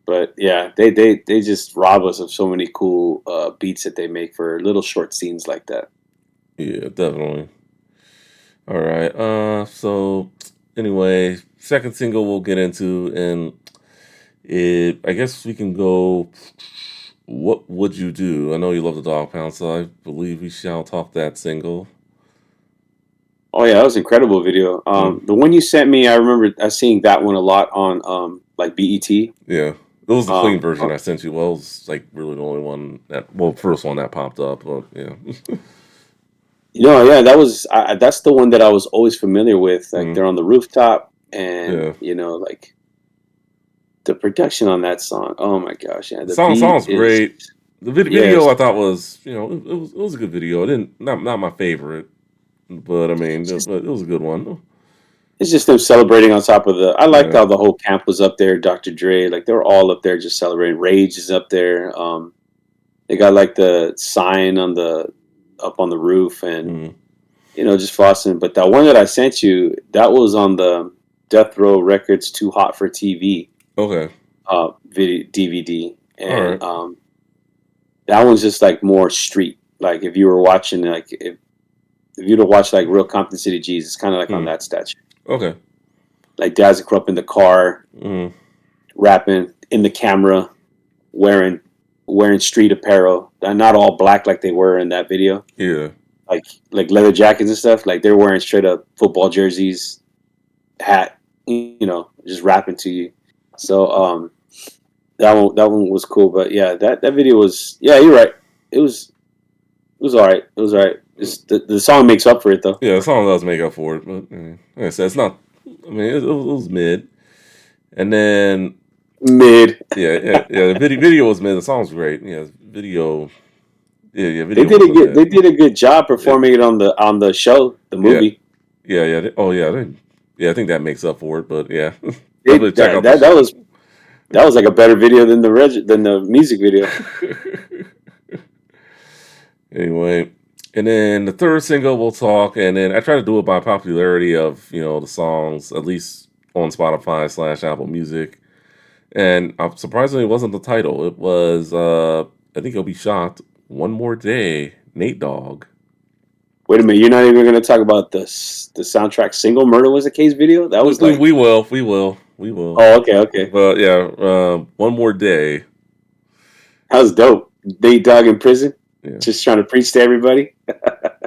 S2: But yeah, they just rob us of so many cool beats that they make for little short scenes like that.
S1: yeah, definitely. All right. So anyway, second single we'll get into, and I guess we can go. What would you do? I know you love the Dog Pound, so I believe we shall talk that single.
S2: Oh yeah, that was an incredible video.
S1: Mm,
S2: The one you sent me, I remember seeing that one a lot on like BET.
S1: yeah, it was the clean version
S2: Oh,
S1: I sent you. Well, it's like really the only one first one that popped up. But yeah,
S2: yeah, that's the one that I was always familiar with. Like
S1: mm,
S2: they're on the rooftop, and
S1: yeah.
S2: like the production on that song. Oh my gosh, yeah,
S1: The
S2: the
S1: song
S2: beat
S1: sounds
S2: is
S1: great. The video
S2: yes,
S1: I thought was it was a good video. It didn't not my favorite, but I mean it was a good one.
S2: it's just them celebrating on top of the. I liked
S1: Yeah.
S2: how the whole camp was up there. Dr. Dre, like they were all up there just celebrating. Rage is up there. They got like the sign on the up on the roof, and
S1: Mm,
S2: just flossing. But that one that I sent you, that was on the Death Row Records "Too Hot for TV"
S1: okay.
S2: video DVD,
S1: All
S2: and
S1: right.
S2: that one's just like more street. Like if you were watching, like if you'd have watched like Real Compton City G's, it's kind of like on
S1: Mm,
S2: that statue.
S1: okay.
S2: Like Dazzle up in the car,
S1: Mm,
S2: rapping in the camera, wearing wearing street apparel, not all black like they were in that video.
S1: yeah.
S2: Like leather jackets and stuff. Like they're wearing straight up football jerseys, hat, just rapping to you. So that one was cool. But yeah, that video was, yeah, you're right. It was all right. It was all right. The song makes up for it though.
S1: Yeah, the song does make up for it, but like I said, it's not. I mean, it was mid, and then
S2: Mid.
S1: yeah. The video was mid. The song was great. Yeah, video. Yeah.
S2: They
S1: Video
S2: did a
S1: wasn't
S2: good.
S1: mid.
S2: They did a good job
S1: It,
S2: performing it on the show, the
S1: yeah,
S2: movie.
S1: Oh yeah. Yeah, I think that makes up for it. But yeah,
S2: They,
S1: definitely check
S2: that,
S1: out the
S2: that that
S1: show.
S2: was that was like a better video than the music video.
S1: Anyway, and then the third single we'll talk, and then I try to do it by popularity of the songs, at least on Spotify slash Apple Music. And surprisingly, it wasn't the title. It was I think you'll be shocked. One More Day, Nate Dogg.
S2: Wait a minute, you're not even going to talk about the soundtrack single "Murder Was the Case" video? That was
S1: We
S2: like,
S1: will, we will.
S2: oh, okay, okay,
S1: But yeah, One More Day.
S2: that was dope. Nate Dogg in prison,
S1: Yeah.
S2: just trying to preach to everybody.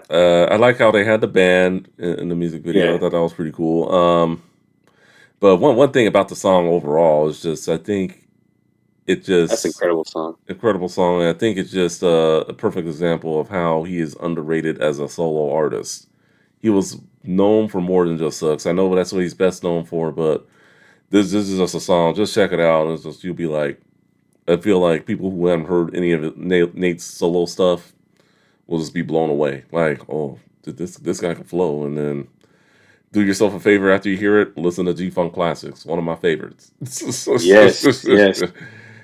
S1: I like how they had the band in the music video. I
S2: Yeah,
S1: thought that was pretty cool. But one thing about the song overall is just I think it
S2: that's an
S1: just
S2: incredible song.
S1: incredible song. And I think it's just a perfect example of how he is underrated as a solo artist. He was known for more than just sucks. I know that's what he's best known for, but this is just a song. Just check it out, and it's just you'll be like, I feel like people who haven't heard any of Nate's solo stuff will just be blown away. Like, oh, this guy can flow, and then do yourself a favor after you hear it. Listen to G Funk Classics, one of my favorites.
S2: Yes, yes.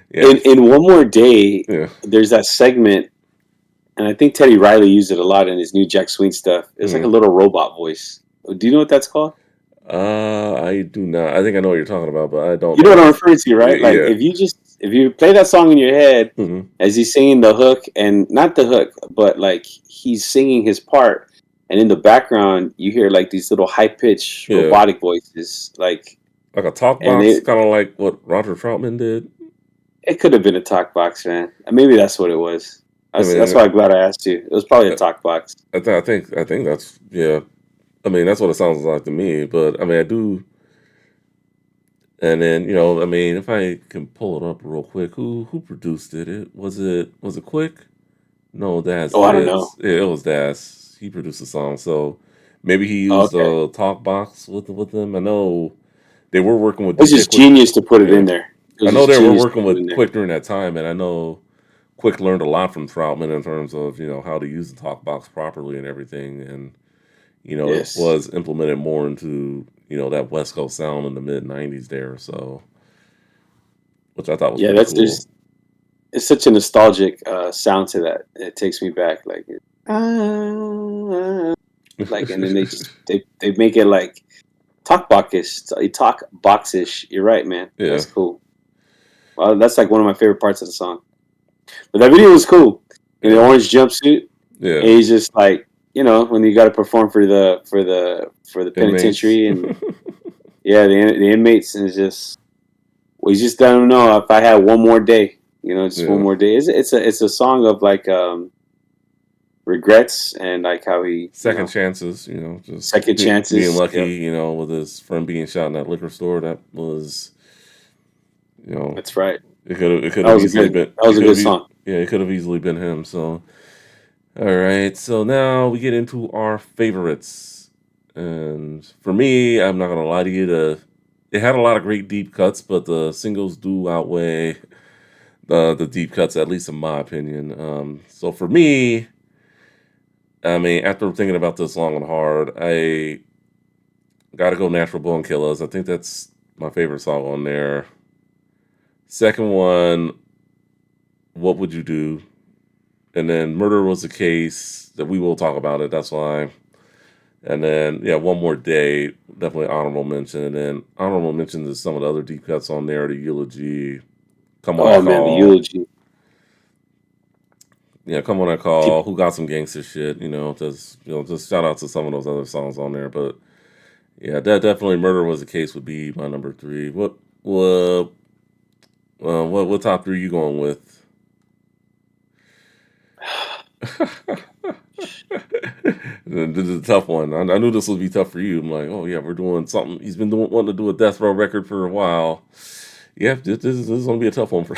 S1: Yeah,
S2: In One More Day,
S1: yeah.
S2: there's that segment, and I think Teddy Riley used it a lot in his new Jack Swing stuff. It's like a
S1: Mm.
S2: little robot voice. Do you know what that's called?
S1: I do not. I think I know what you're talking about, but I don't
S2: You know
S1: know
S2: what I'm
S1: what.
S2: referring to, right? Like
S1: Yeah.
S2: if you play that song in your head
S1: Hmm.
S2: as he's singing the hook, and not the hook, but like he's singing his part, and in the background you hear like these little high pitched
S1: Yeah.
S2: robotic voices, like,
S1: Like a talk
S2: and
S1: box, kind of like what Roger Troutman did.
S2: it could have been a talk box, man. Maybe that's what it was.
S1: I
S2: That's
S1: mean,
S2: why I'm glad I asked you. It was probably a
S1: I,
S2: talk box.
S1: I think that's yeah. I mean, that's what it sounds like to me. But I mean, I do. And then I mean, if I can pull it up real quick, who produced it? Was it Quick? No, Daz
S2: Oh, I don't
S1: did.
S2: know.
S1: Yeah, it was Daz. He produced the song. So Maybe he used
S2: Okay,
S1: a talk box with them. I know they were working with
S2: it's
S1: DJ
S2: just
S1: Quick.
S2: genius to put it
S1: Yeah,
S2: in there. It
S1: I
S2: was
S1: know
S2: just
S1: they were
S2: genius to
S1: working
S2: put it in
S1: with
S2: there.
S1: Quick during that time, and I know Quick learned a lot from Troutman in terms of how to use the talk box properly and everything, and it
S2: Yes.
S1: was implemented more into that West Coast sound in the mid '90s there, so which I thought was
S2: Yeah,
S1: pretty
S2: that's
S1: cool.
S2: there's it's such a nostalgic sound to that. It takes me back, like, and then they make it like talk boxish, talk boxish. You're right, man.
S1: Yeah,
S2: That's cool. Well, that's like one of my favorite parts of the song. But that video was cool. In the
S1: yeah,
S2: orange jumpsuit, and
S1: yeah.
S2: he's just like, when you got to perform for the
S1: Inmates.
S2: penitentiary, and yeah, the inmates, and it's just, we just don't know if I had one more day. Just one
S1: Yeah.
S2: more day. It's a song of like regrets, and like how he,
S1: Second chances, just
S2: second
S1: being
S2: chances.
S1: lucky,
S2: Yep,
S1: with his friend being shot in that liquor store. That was, you know,
S2: that's right.
S1: it could
S2: That
S1: have
S2: was a
S1: easily
S2: good
S1: been,
S2: that was a good song.
S1: yeah, it could have easily been him. So, all right. So now we get into our favorites. And for me, I'm not gonna lie to you, it had a lot of great deep cuts, but the singles do outweigh the deep cuts, at least in my opinion. So for me, I mean, after thinking about this long and hard, I gotta go Natural Bone Killers. I think that's my favorite song on there. Second one, What Would You Do? And then Murder Was the Case, that we will talk about it, that's why. And then, yeah, One More Day, definitely honorable mention. And then honorable mention to some of the other deep cuts on there, the Eulogy, Come When I
S2: Oh man, the
S1: Call.
S2: eulogy.
S1: Yeah, Come When I Call,
S2: People,
S1: Who Got Some Gangster Shit, just shout out to some of those other songs on there. But yeah, that definitely Murder Was the Case would be my number three. What top three you going with? This is a tough one. I knew this would be tough for you. I'm like, oh yeah, we're doing something. He's been wanting to do a death row record for a while. Yeah, this is gonna be a tough one for.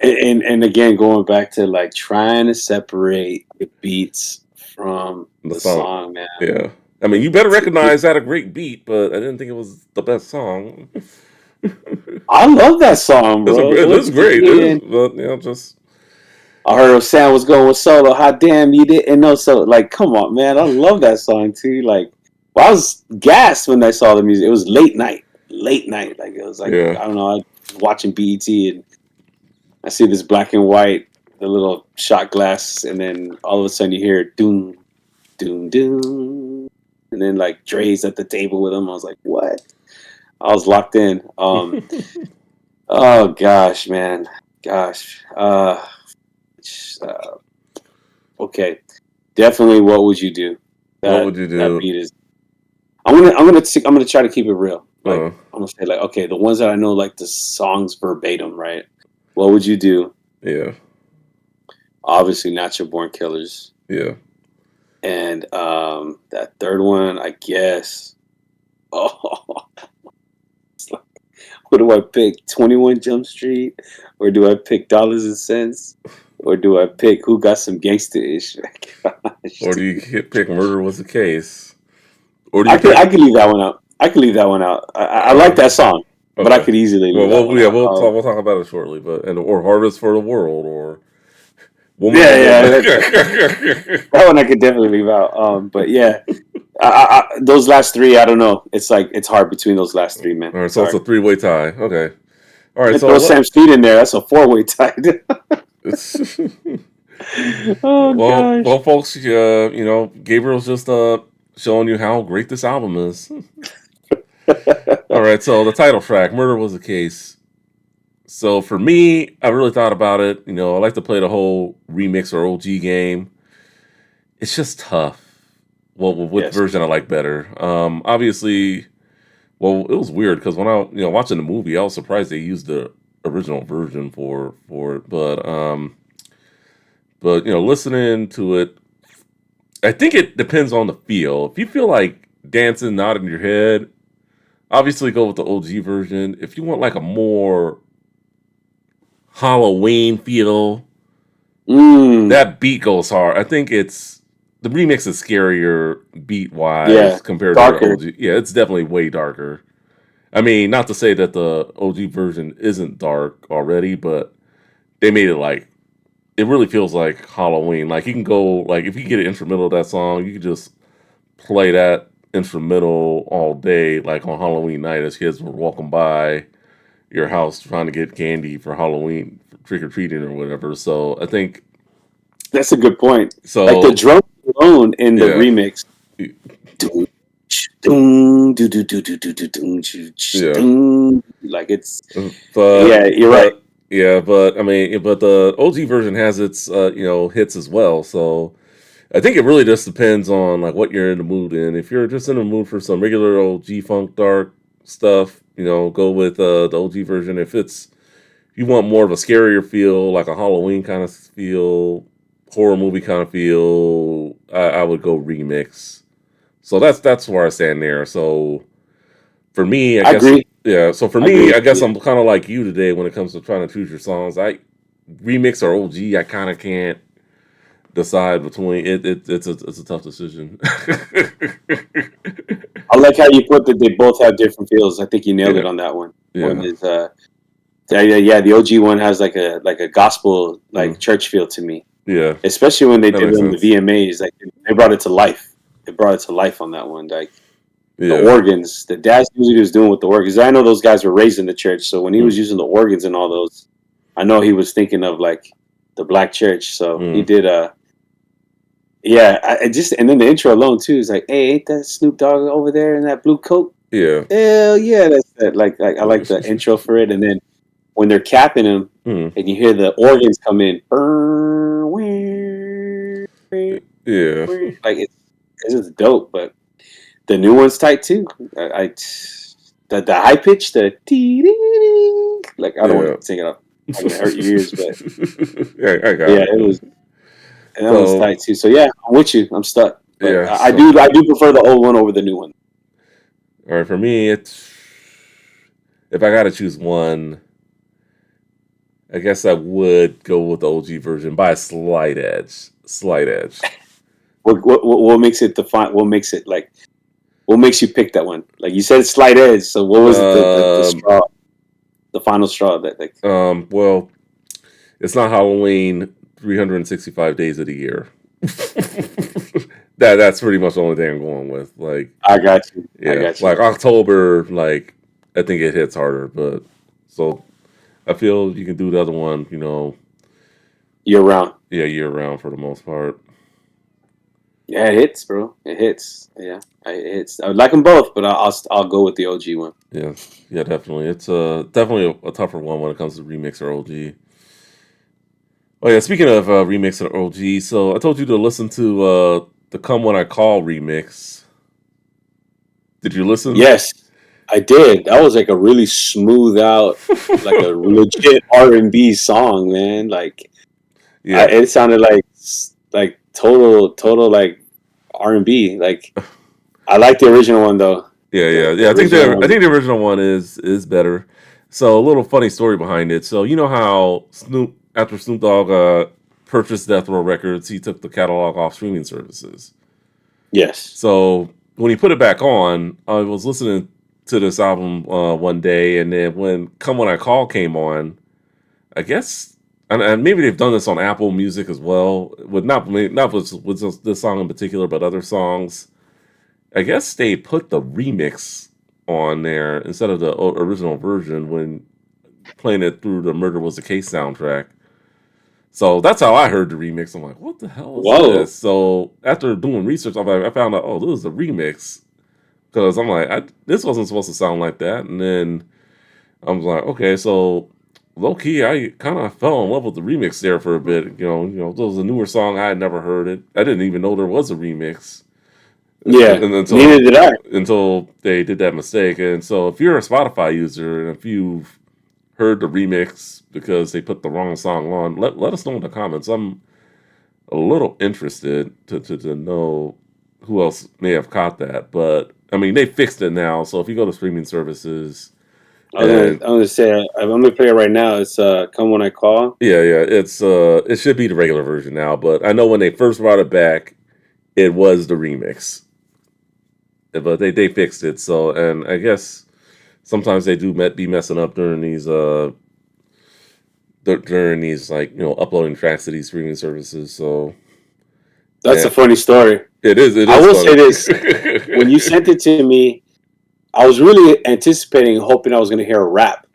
S2: and again, going back to like trying to separate the beats from
S1: The
S2: the
S1: song,
S2: song, man.
S1: yeah. I mean, you better
S2: To get,
S1: recognize that a great beat, but I didn't think it was the best song.
S2: I love that song, bro.
S1: It
S2: What
S1: is
S2: did
S1: great. It is,
S2: you?
S1: but just
S2: I heard Sam was going with solo. Hot damn, you didn't know so. Like, come on, man. I love that song too. Like, well, I was gassed when I saw the music. It was late night, late night. Like it was like,
S1: yeah.
S2: I don't know. I was watching BET, and I see this black and white, the little shot glass, and then all of a sudden you hear doom, doom, doom, and then like Dre's at the table with him. I was like, what? I was locked in. Oh gosh, man, gosh. Uh, okay, definitely. What would you do?
S1: What
S2: That
S1: would you
S2: that
S1: do?
S2: beat is. I'm gonna try to keep it real. Like
S1: Uh,
S2: I'm gonna say like, okay, the ones that I know like the songs verbatim, right? What would you do?
S1: yeah,
S2: Obviously, Natural Born Killers.
S1: yeah.
S2: And that third one, I guess. Oh, what do I pick? 21 Jump Street, or do I pick Dollars and Cents, or do I pick Who Got Some Gangsta Ish? Gosh,
S1: Or do you
S2: dude.
S1: pick Murder Was the Case? Or do
S2: I
S1: you
S2: could
S1: pick?
S2: I could leave that one out. I could leave that one out. I like
S1: Uh,
S2: that song, but I
S1: okay.
S2: could easily
S1: Well,
S2: leave that one
S1: yeah,
S2: out.
S1: we'll talk about it shortly. But or Harvest for the World or Woman to
S2: Yeah, yeah,
S1: Woman.
S2: that one I could definitely leave out. But yeah, those last three, I don't know. It's like it's hard between those last three, man.
S1: All right, so it's
S2: Sorry.
S1: a three-way tie. Okay. All right,
S2: And
S1: so
S2: throw Sam Speed in there. That's a four-way tie. Oh
S1: well,
S2: gosh.
S1: folks, Gabriel's just showing you how great this album is. All right, so the title track, "Murder Was the Case." So for me, I really thought about it. I like to play the whole remix or OG game. It's just tough. Well, which
S2: Yes.
S1: version I like better? Obviously, well, it was weird because when I, watching the movie, I was surprised they used the original version for it. But listening to it, I think it depends on the feel. If you feel like dancing, nodding your head, obviously go with the OG version. If you want like a more Halloween feel,
S2: Mm.
S1: that beat goes hard. I think it's the remix is scarier beat
S2: Yeah,
S1: wise compared to the
S2: darker.
S1: OG. Yeah, it's definitely way darker. I mean, not to say that the OG version isn't dark already, but they made it like it really feels like Halloween. Like you can go like if you get an instrumental of that song, you can just play that instrumental all day, like on Halloween night as kids were walking by your house trying to get candy for Halloween, trick or treating or whatever. So I think
S2: That's a good point. Like the
S1: so.
S2: drum alone in the
S1: Yeah,
S2: remix. Doom, doom, doo, doo, doo, doo, doo, doo, doom,
S1: yeah,
S2: doom. Like it's
S1: but
S2: yeah, you're right.
S1: but yeah, but I mean, but the OG version has its hits as well. So I think it really just depends on like what you're in the mood in. If you're just in the mood for some regular old G funk dark stuff, go with the OG version. If it's you want more of a scarier feel, like a Halloween kind of feel, horror movie kind of feel, I would go remix. So that's where I stand there. So for me, I
S2: I
S1: guess
S2: agree.
S1: yeah. So for
S2: I agree
S1: me,
S2: with
S1: I guess
S2: you.
S1: I'm kind of like you today when it comes to trying to choose your songs. I remix or OG, I kind of can't decide between it. It's a tough decision.
S2: I like how you put that they both have different feels. I think you nailed
S1: Yeah,
S2: it on that one. One
S1: yeah,
S2: is yeah, the OG one has like a gospel
S1: mm,
S2: like church feel to me.
S1: yeah.
S2: Especially when they
S1: That
S2: did
S1: makes
S2: it on the
S1: sense.
S2: VMAs, like they brought it to life. They brought it to life on that one. Like the
S1: Yeah,
S2: organs, the dance music he was doing with the organs. I know those guys were raised in the church, so when he
S1: mm,
S2: was using the organs and all those, I know he was thinking of like the black church. So he
S1: mm,
S2: did yeah, I just and then the intro alone too is like, hey, ain't that Snoop Dogg over there in that blue coat?
S1: yeah.
S2: Hell yeah, that's that. Like I like the intro for it, and then when they're capping him
S1: mm,
S2: and you hear the organs come in,
S1: yeah,
S2: like it's just dope. But the new one's tight too. I the high pitch, the like I don't want
S1: yeah.
S2: to sing it up. I'm gonna hurt your ears, but
S1: Yeah, I got
S2: yeah,
S1: it.
S2: it was and that one's
S1: So
S2: tight too. So yeah, I'm with you. I'm stuck, but
S1: yeah,
S2: I do prefer the old one over the new one.
S1: all right. For me, it's if I got to choose one, I guess I would go with the OG version by a slight edge. Slight edge.
S2: What makes it define? What makes it like? What makes you pick that one? Like you said, slight edge. So what was it? The
S1: Um,
S2: straw, the final straw that like.
S1: well, it's not Halloween 365 days of the year. That's pretty much the only thing I'm going with. Like,
S2: I got you. I
S1: yeah,
S2: got you.
S1: like October, like I think it hits harder, but so I feel you can do the other one,
S2: Year round.
S1: yeah, year round for the most part.
S2: Yeah, it hits, bro. It hits. Yeah, it hits. I would like them both, but I'll go with the OG one.
S1: Yeah, yeah, definitely. It's definitely a tougher one when it comes to remix or OG. Oh yeah, speaking of remix and OG, so I told you to listen to the "Come When I Call" remix. Did you listen?
S2: Yes, I did. That was like a really smooth out, like a legit R&B song, man. Like
S1: Yeah,
S2: it sounded like total like R&B. Like I like the original one though.
S1: yeah, yeah,
S2: The
S1: yeah.
S2: original
S1: I
S2: one.
S1: think the original one is better. So a little funny story behind it. So you know how Snoop after Snoop Dogg purchased Death Row Records, he took the catalog off streaming services.
S2: Yes.
S1: So when he put it back on, I was listening to this album one day, and then when "Come When I Call" came on, I guess, and maybe they've done this on Apple Music as well, with not with just this song in particular, but other songs. I guess they put the remix on there instead of the original version when playing it through the "Murder Was the Case" soundtrack. So that's how I heard the remix. I'm like, what the hell is
S2: Whoa.
S1: this? So after doing research, I found out, oh, this is a remix because I'm like, this wasn't supposed to sound like that. And then I was like, okay, so low key, I kind of fell in love with the remix there for a bit. It was a newer song. I had never heard it. I didn't even know there was a remix,
S2: Yeah.
S1: and
S2: Neither did I.
S1: until they did that mistake. And so, if you're a Spotify user and if you've heard the remix because they put the wrong song on, let us know in the comments. I'm a little interested to know who else may have caught that. But I mean, they fixed it now. So if you go to streaming services and
S2: I'm gonna say I'm gonna play it right now. It's "Come When I Call."
S1: yeah, yeah, it should be the regular version now. But I know when they first brought it back, it was the remix, but they fixed it. So, and I guess sometimes they do be messing up during these like uploading tracks to these streaming services. So
S2: That's a
S1: yeah,
S2: funny story.
S1: it
S2: I
S1: is
S2: will say
S1: funny.
S2: this: when you sent it to me, I was really anticipating, hoping I was going to hear a rap.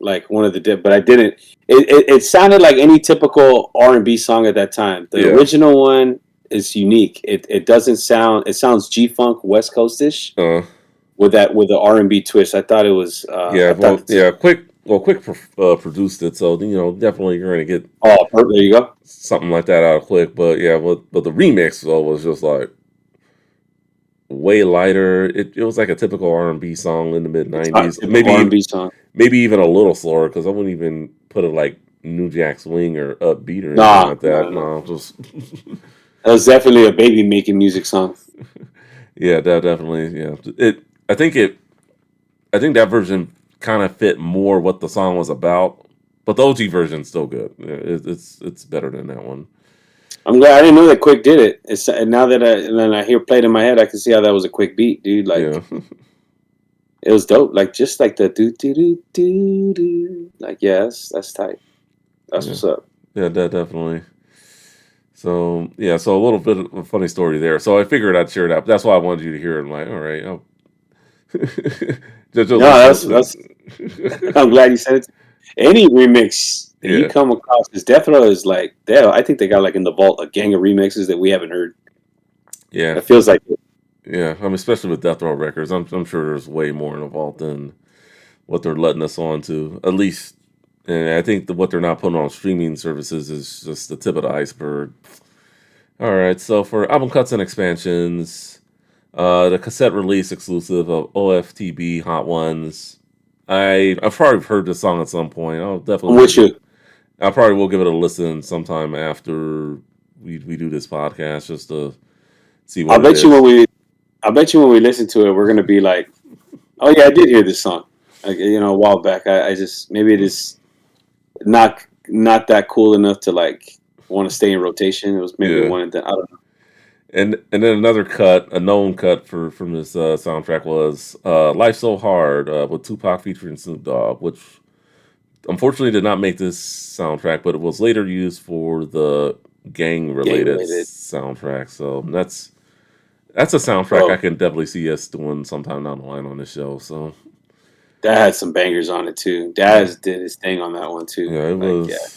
S2: Like one of the but I didn't. It sounded like any typical R&B song at that time. The
S1: Yeah.
S2: original one is unique. It doesn't sound. It sounds G Funk West Coastish
S1: Uh,
S2: with the R&B twist. I thought it was.
S1: yeah.
S2: I thought
S1: Well,
S2: this.
S1: yeah. Quick produced it, so definitely you're gonna get
S2: Oh, there you go.
S1: something like that out of Quick. But yeah, but the remix though was just like way lighter. It was like a typical R&B song in the mid
S2: It's not a
S1: '90s.
S2: typical R&B song.
S1: Maybe even a little slower because I wouldn't even put it like New Jack Swing or upbeat or anything
S2: Nah,
S1: like
S2: no,
S1: that.
S2: no, no.
S1: No, just
S2: That was definitely a baby making music song.
S1: yeah, that definitely yeah. I think I think that version kind of fit more what the song was about, but the OG version's still good. Yeah, it's better than that one.
S2: I'm glad I didn't know that Quick did it. It's and now that I hear played in my head, I can see how that was a quick beat, dude.
S1: Yeah,
S2: Like it was dope. Like just like the do do do do do. Like yes, that's tight. That's
S1: yeah,
S2: what's up.
S1: yeah, that definitely. So yeah, so a little bit of a funny story there. So I figured I'd share that. That's why I wanted you to hear it. I'm like, all right, just
S2: No,
S1: listen.
S2: that's. I'm glad you said it. Any remix that you
S1: Yeah,
S2: come across, because Death Row is like, I think they got like in the vault a gang of remixes that we haven't heard.
S1: yeah,
S2: It feels like it.
S1: yeah. I mean, especially with Death Row Records, I'm sure there's way more in the vault than what they're letting us on to. At least, and I think what they're not putting on streaming services is just the tip of the iceberg. All right, so for album cuts and expansions, the cassette release exclusive of OFTB Hot Ones. I've probably heard this song at some point.
S2: I'm with you.
S1: I probably will give it a listen sometime after we do this podcast just to see
S2: I
S1: what it
S2: bet you when
S1: is.
S2: we, I bet you when we listen to it, we're gonna be like, oh yeah, I did hear this song. Like a while back. I just maybe it is not that cool enough to like want to stay in rotation. It was maybe
S1: Yeah.
S2: one of the I don't know.
S1: And then another cut, a known cut from this soundtrack was "Life So Hard" with Tupac featuring Snoop Dogg, which unfortunately did not make this soundtrack, but it was later used for the gang
S2: Gang
S1: related
S2: related.
S1: soundtrack. So that's a soundtrack I
S2: Bro,
S1: can definitely see us doing sometime down the line on this show. So
S2: that had some bangers on it too.
S1: yeah,
S2: Daz did his thing on that one too.
S1: yeah, it
S2: Like yeah.
S1: was.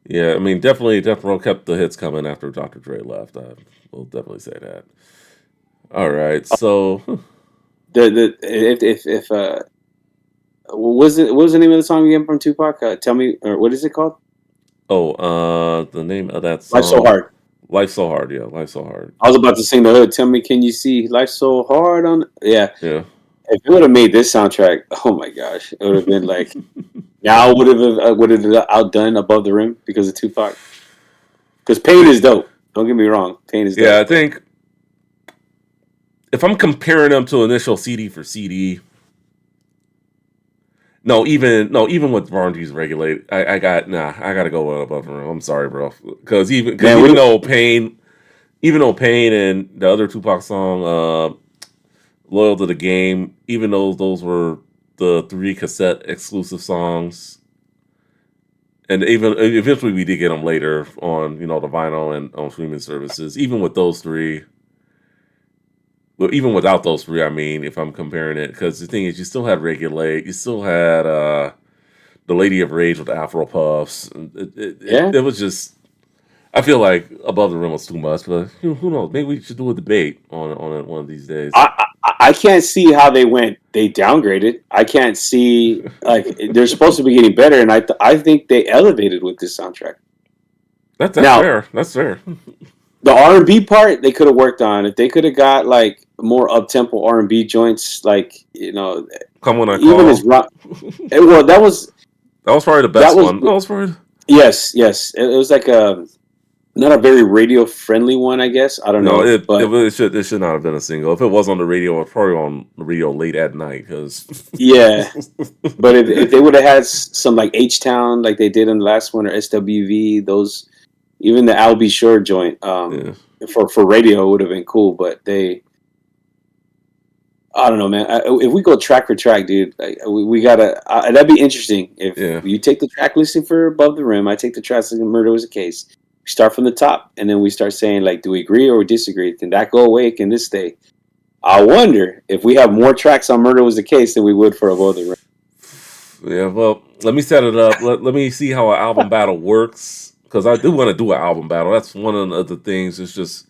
S1: Yeah, I mean, definitely, Death Row kept the hits coming after Dr. Dre left. I will definitely say that. All right, so
S2: The if what was the name of the song again from Tupac? Tell me, or what is it called?
S1: the name of that
S2: Life So
S1: song,
S2: Hard.
S1: "Life So Hard." Yeah, "Life So Hard."
S2: I was about to sing the hood. Tell me, can you see life so hard on? Yeah,
S1: Yeah,
S2: if it would have made this soundtrack, oh my gosh, it would have been like now would have outdone Above the Rim because of Tupac. Because Pain is dope. Don't get me wrong, Pain is
S1: yeah. I
S2: dope. But
S1: think if I'm comparing them to initial CD for CD, no, even with Varney's regulated, I got to go with Above the Rim. I'm sorry, bro, because
S2: man,
S1: even though Pain and the other Tupac song, "Loyal to the Game," even though those were the three cassette exclusive songs, and even eventually we did get them later on, the vinyl and on streaming services. Even with those three, well, even without those three, I mean, if I'm comparing it, because the thing is, you still had Regulate, you still had the Lady of Rage with Afro Puffs.
S2: yeah,
S1: It was just. I feel like Above the Rim was too much, but who knows? Maybe we should do a debate on it one of these days.
S2: I can't see how they went. They downgraded. I can't see like they're supposed to be getting better, and I think they elevated with this soundtrack.
S1: That's
S2: Now
S1: fair. That's fair.
S2: the R&B part they could have worked on. If they could have got like more up tempo R&B joints, like
S1: Come When I
S2: even as
S1: Call.
S2: rock. Well,
S1: That was probably the
S2: that
S1: best
S2: was
S1: one. That was probably
S2: yes. It was like a not a very radio friendly one, I guess. I don't
S1: no.
S2: know, but
S1: It should not have been a single. If it was on the radio, it was probably on the radio late at night. Because
S2: yeah. But if they would have had some like H Town, like they did in the last one, or SWV, those even the Al B. Shore joint,
S1: yeah,
S2: For radio, it would have been cool, but they. I don't know, man. If we go track for track, dude, like, we gotta. That'd be interesting. If
S1: Yeah.
S2: you take the track listing for Above the Rim, I take the track listing for Murder Was a Case. We start from the top, and then we start saying like, do we agree or we disagree? Can that go away? Can this stay? I wonder if we have more tracks on Murder Was the Case than we would for Above the Rim.
S1: Yeah, well, let me set it up. Let me see how an album battle works because I do want to do an album battle. That's one of the things. It's just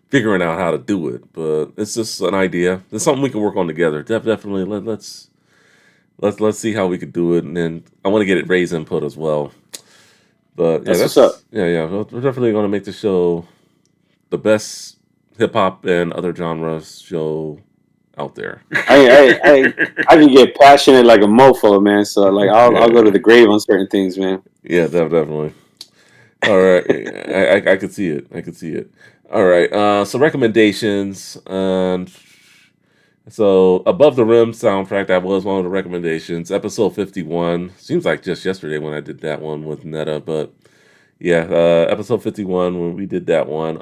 S1: figuring out how to do it, but it's just an idea. It's something we can work on together. Definitely. Let's see how we could do it, and then I want to get it Ray's input as well. But yeah,
S2: That's what's up.
S1: yeah. We're definitely going to make the show the best hip hop and other genres show out there.
S2: I can get passionate like a mofo, man. So like, I'll go to
S1: Yeah,
S2: the grave on certain things, man.
S1: yeah, definitely. All right, I could see it. I could see it. All right. So recommendations. So Above the Rim soundtrack, that was one of the recommendations. Episode 51 seems like just yesterday when I did that one with Netta, but yeah, episode 51 when we did that one.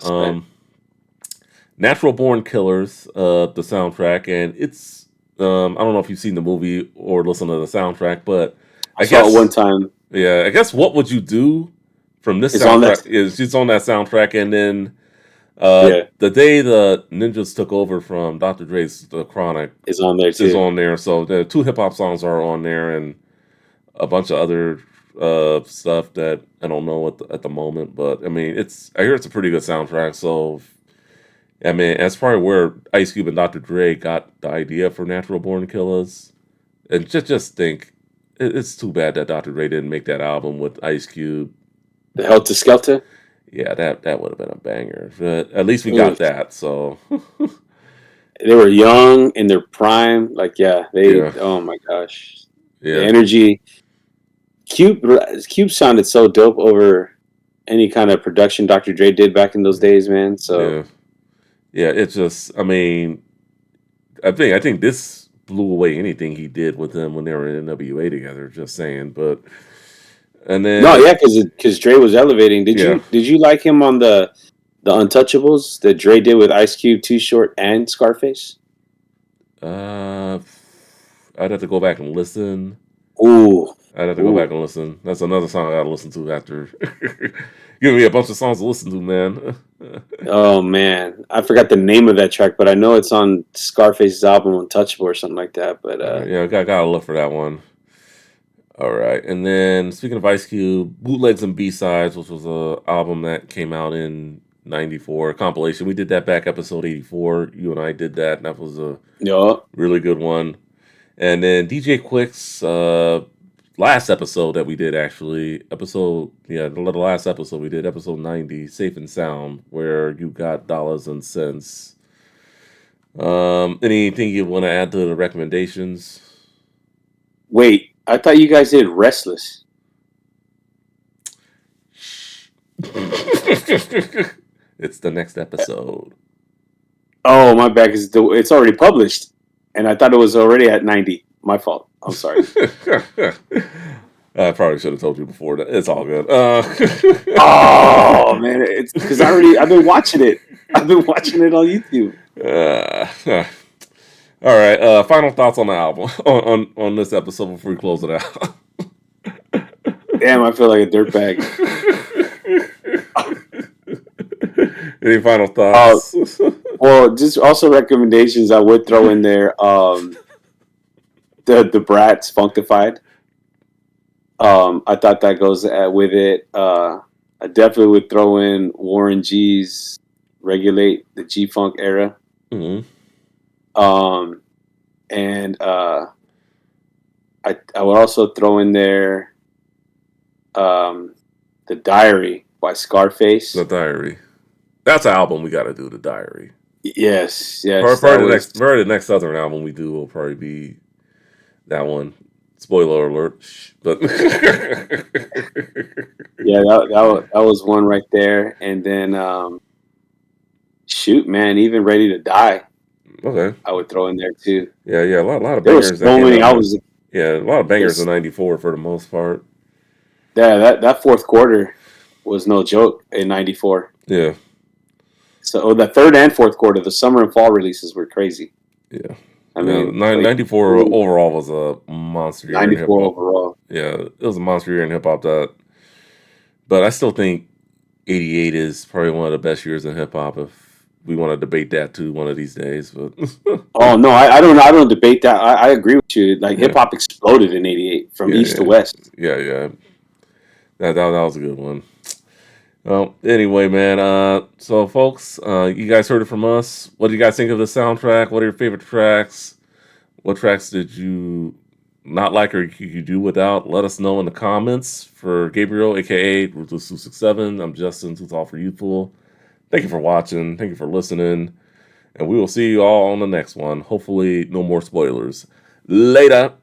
S1: Natural Born Killers, the soundtrack, and it's I don't know if you've seen the movie or listened to the soundtrack, but
S2: I
S1: I
S2: saw it one
S1: guess
S2: time.
S1: yeah, I guess what would you do from this
S2: It's on that.
S1: soundtrack is it's on that soundtrack, and then
S2: Yeah,
S1: the day the Ninjas took over from Dr. Dre's The Chronic
S2: it's on there
S1: is
S2: too.
S1: on there. So the two hip hop songs are on there, and a bunch of other stuff that I don't know at the moment. But I mean, I hear it's a pretty good soundtrack. So I mean, that's probably where Ice Cube and Dr. Dre got the idea for Natural Born Killers. And just think, it's too bad that Dr. Dre didn't make that album with Ice Cube.
S2: The Helter Skelter.
S1: Yeah, that would have been a banger. But at least we
S2: Ooh,
S1: got that. So
S2: they were young in their prime. Like, yeah, they.
S1: yeah,
S2: Oh my gosh, the
S1: yeah,
S2: energy. Cube Cube sounded so dope over any kind of production Dr. Dre did back in those days, man. So
S1: yeah, yeah. It's just, I mean, I think this blew away anything he did with them when they were in NWA together. Just saying, but and
S2: no,
S1: then
S2: yeah, because Dre was elevating.
S1: yeah,
S2: Did you like him on the Untouchables that Dre did with Ice Cube, Too Short, and Scarface?
S1: uh, I'd have to go back and listen.
S2: Ooh,
S1: I'd have to go back
S2: ooh.
S1: and listen. That's another song I gotta listen to after. Give me a bunch of songs to listen to, man.
S2: Oh man, I forgot the name of that track, but I know it's on Scarface's album Untouchable or something like that. But
S1: All right, yeah, gotta look for that one. All right, and then speaking of Ice Cube, Bootlegs and B Sides, which was a album that came out in '94, a compilation. We did that back episode 84. You and I did that, and that was a
S2: yo,
S1: really good one. And then DJ Quick's last episode that we did, actually, the last episode we did, episode 90, Safe and Sound, where you got dollars and cents. Anything you want to add to the recommendations?
S2: wait, I thought you guys did Restless.
S1: It's the next episode.
S2: Oh, my bad, because it's already published, and I thought it was already at 90. My fault. I'm sorry.
S1: I probably should have told you before that. It's all good.
S2: Oh man, it's because I've been watching it. I've been watching it on YouTube.
S1: All right. Final thoughts on the album on this episode before we close it out.
S2: Damn, I feel like a dirtbag.
S1: Any final
S2: Uh,
S1: thoughts?
S2: well, just also recommendations I would throw in there. The Bratz Funkified. I thought that goes with it. I definitely would throw in Warren G's Regulate, the G Funk era.
S1: Mhm.
S2: Um, and I would also throw in there the Diary by Scarface.
S1: The Diary. That's an album we got to do. The Diary.
S2: Yes,
S1: Probably,
S2: yes, that
S1: probably the
S2: was
S1: next, probably the next Southern album we do will probably be that one. Spoiler alert. But
S2: yeah, that was one right there. And then shoot, man, even Ready to Die,
S1: okay.
S2: I would throw in there too.
S1: Yeah. A lot of
S2: There were
S1: bangers that
S2: so
S1: came
S2: many
S1: out.
S2: albums.
S1: Yeah, a lot of bangers in
S2: This
S1: '94 for the most part.
S2: that fourth quarter was no joke in '94.
S1: Yeah.
S2: So the third and fourth quarter, the summer and fall releases were crazy.
S1: Yeah.
S2: I
S1: Yeah,
S2: mean, like
S1: 94 overall was a monster year in hip
S2: 94
S1: hop.
S2: overall.
S1: Yeah, it was a monster year in hip hop. But I still think 88 is probably one of the best years in hip hop. If we want to debate that too one of these days, but
S2: Oh no, I don't debate that. I agree with you. Like hip
S1: yeah,
S2: hop exploded in '88 from
S1: yeah,
S2: east to
S1: yeah,
S2: west.
S1: yeah. That was a good one. Well, anyway, man. So folks, you guys heard it from us. What do you guys think of the soundtrack? What are your favorite tracks? What tracks did you not like or you do without? Let us know in the comments. For Gabriel, aka Ruthless267, I'm Justin, Tooth All for Youthful. Thank you for watching. Thank you for listening. And we will see you all on the next one. Hopefully, no more spoilers. Later.